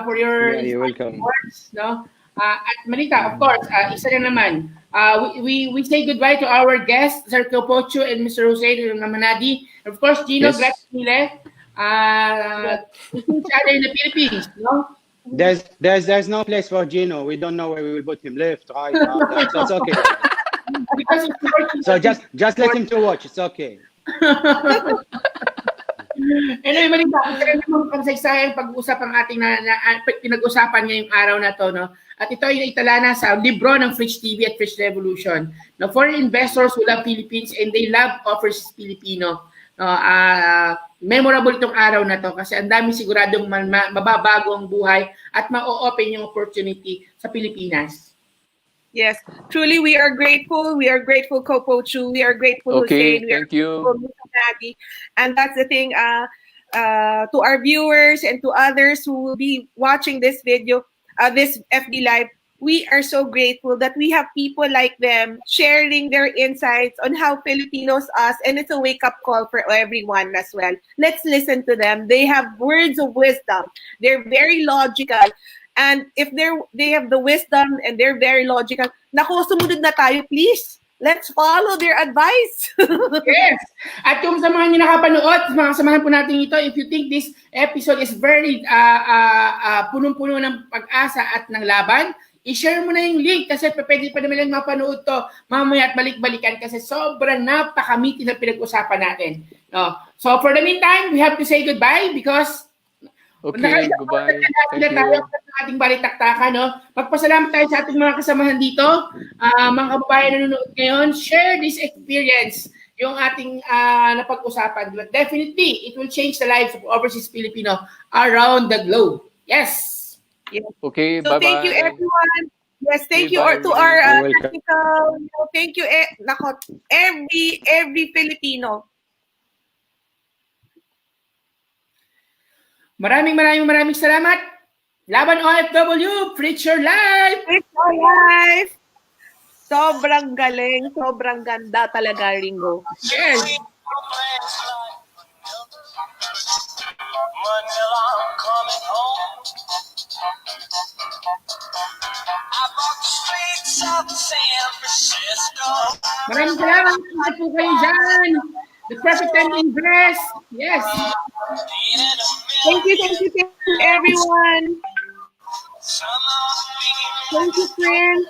for your you're welcome. words. No? At Marita, of course, isa na naman. We say goodbye to our guests, Sir Pocho and Mr. Hussein Manadi. Of course, Gino, Yes. grazie each other in the Philippines, no? There's no place for Gino. We don't know where we will put him, left, right. That's okay. Because it's working. So just let him to watch. It's okay. Anyway, Marita, ito rin naman kansaysayan pag-usap ang ating pinag-usapan ngayong araw na to, no? At ito ay naitala na sa libro ng FRICH TV at FRICH Revolution. No, foreign investors who love Philippines and they love offers Filipino. No, memorable itong araw na to kasi ang dami siguradong mababago ang buhay at ma-open yung opportunity sa Pilipinas. Yes, truly we are grateful. We are grateful, Pochu. We are grateful, Okay, Hussein. thank you. Daddy. And that's the thing, to our viewers and to others who will be watching this video, this FB Live, we are so grateful that we have people like them sharing their insights on how Filipinos us, and it's a wake-up call for everyone as well. Let's listen to them. They have words of wisdom. They're very logical. And if they have the wisdom and they're very logical, nako, sumunod na tayo, please. Let's follow their advice. Yes. At yung sa mga hindi nakapanood, mga kasamahan po natin ito, if you think this episode is very punong-puno ng pag-asa at ng laban, i-share mo na yung link kasi pwede pa naman lang mapanood to mamaya at balik-balikan kasi sobrang napakamiti na pinag-usapan natin. No? So for the meantime, we have to say goodbye because Okay, goodbye. Thank tayo you. sa ating balitaktakan, no? Magpasalamat tayo sa ating mga kasamahan dito, mga kababayan na nanonood ngayon. Share this experience, yung ating napag-usapan. But definitely, it will change the lives of overseas Filipino around the globe. Yes. Okay, So bye-bye. thank you everyone. Yes, thank you Bye-bye, to our You're welcome. technical. Thank you, every Filipino. Maraming salamat. Laban OFW, FRICH your life! It's our life. Sobrang galing, sobrang ganda talaga, Ringo. Yes. Manila, I'm coming home. I walk the streets of San Francisco. Maraming salamat. Ingat po kayo dyan. The perfect time to invest. Yes. Thank you everyone. Thank you, Prince.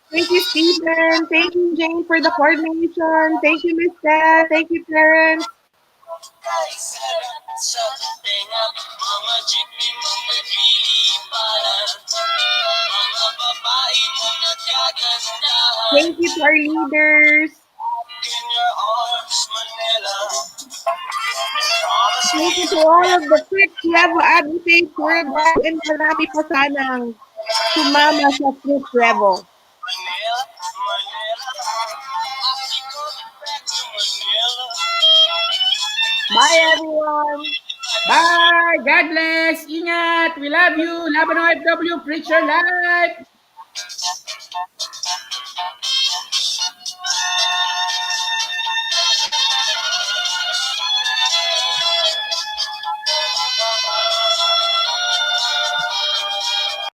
Thank you, Stephen. Thank you, Jane, for the coordination. Thank you, Miss Ted. Thank you, Terrence. Thank you to our leaders. Thank you to all of the FRICH level advocates worldwide and marami pa sanang sumama sa FRICH level. Bye, everyone. Bye. God bless. Ingat. We love you. Laban OFW, FRICH your life.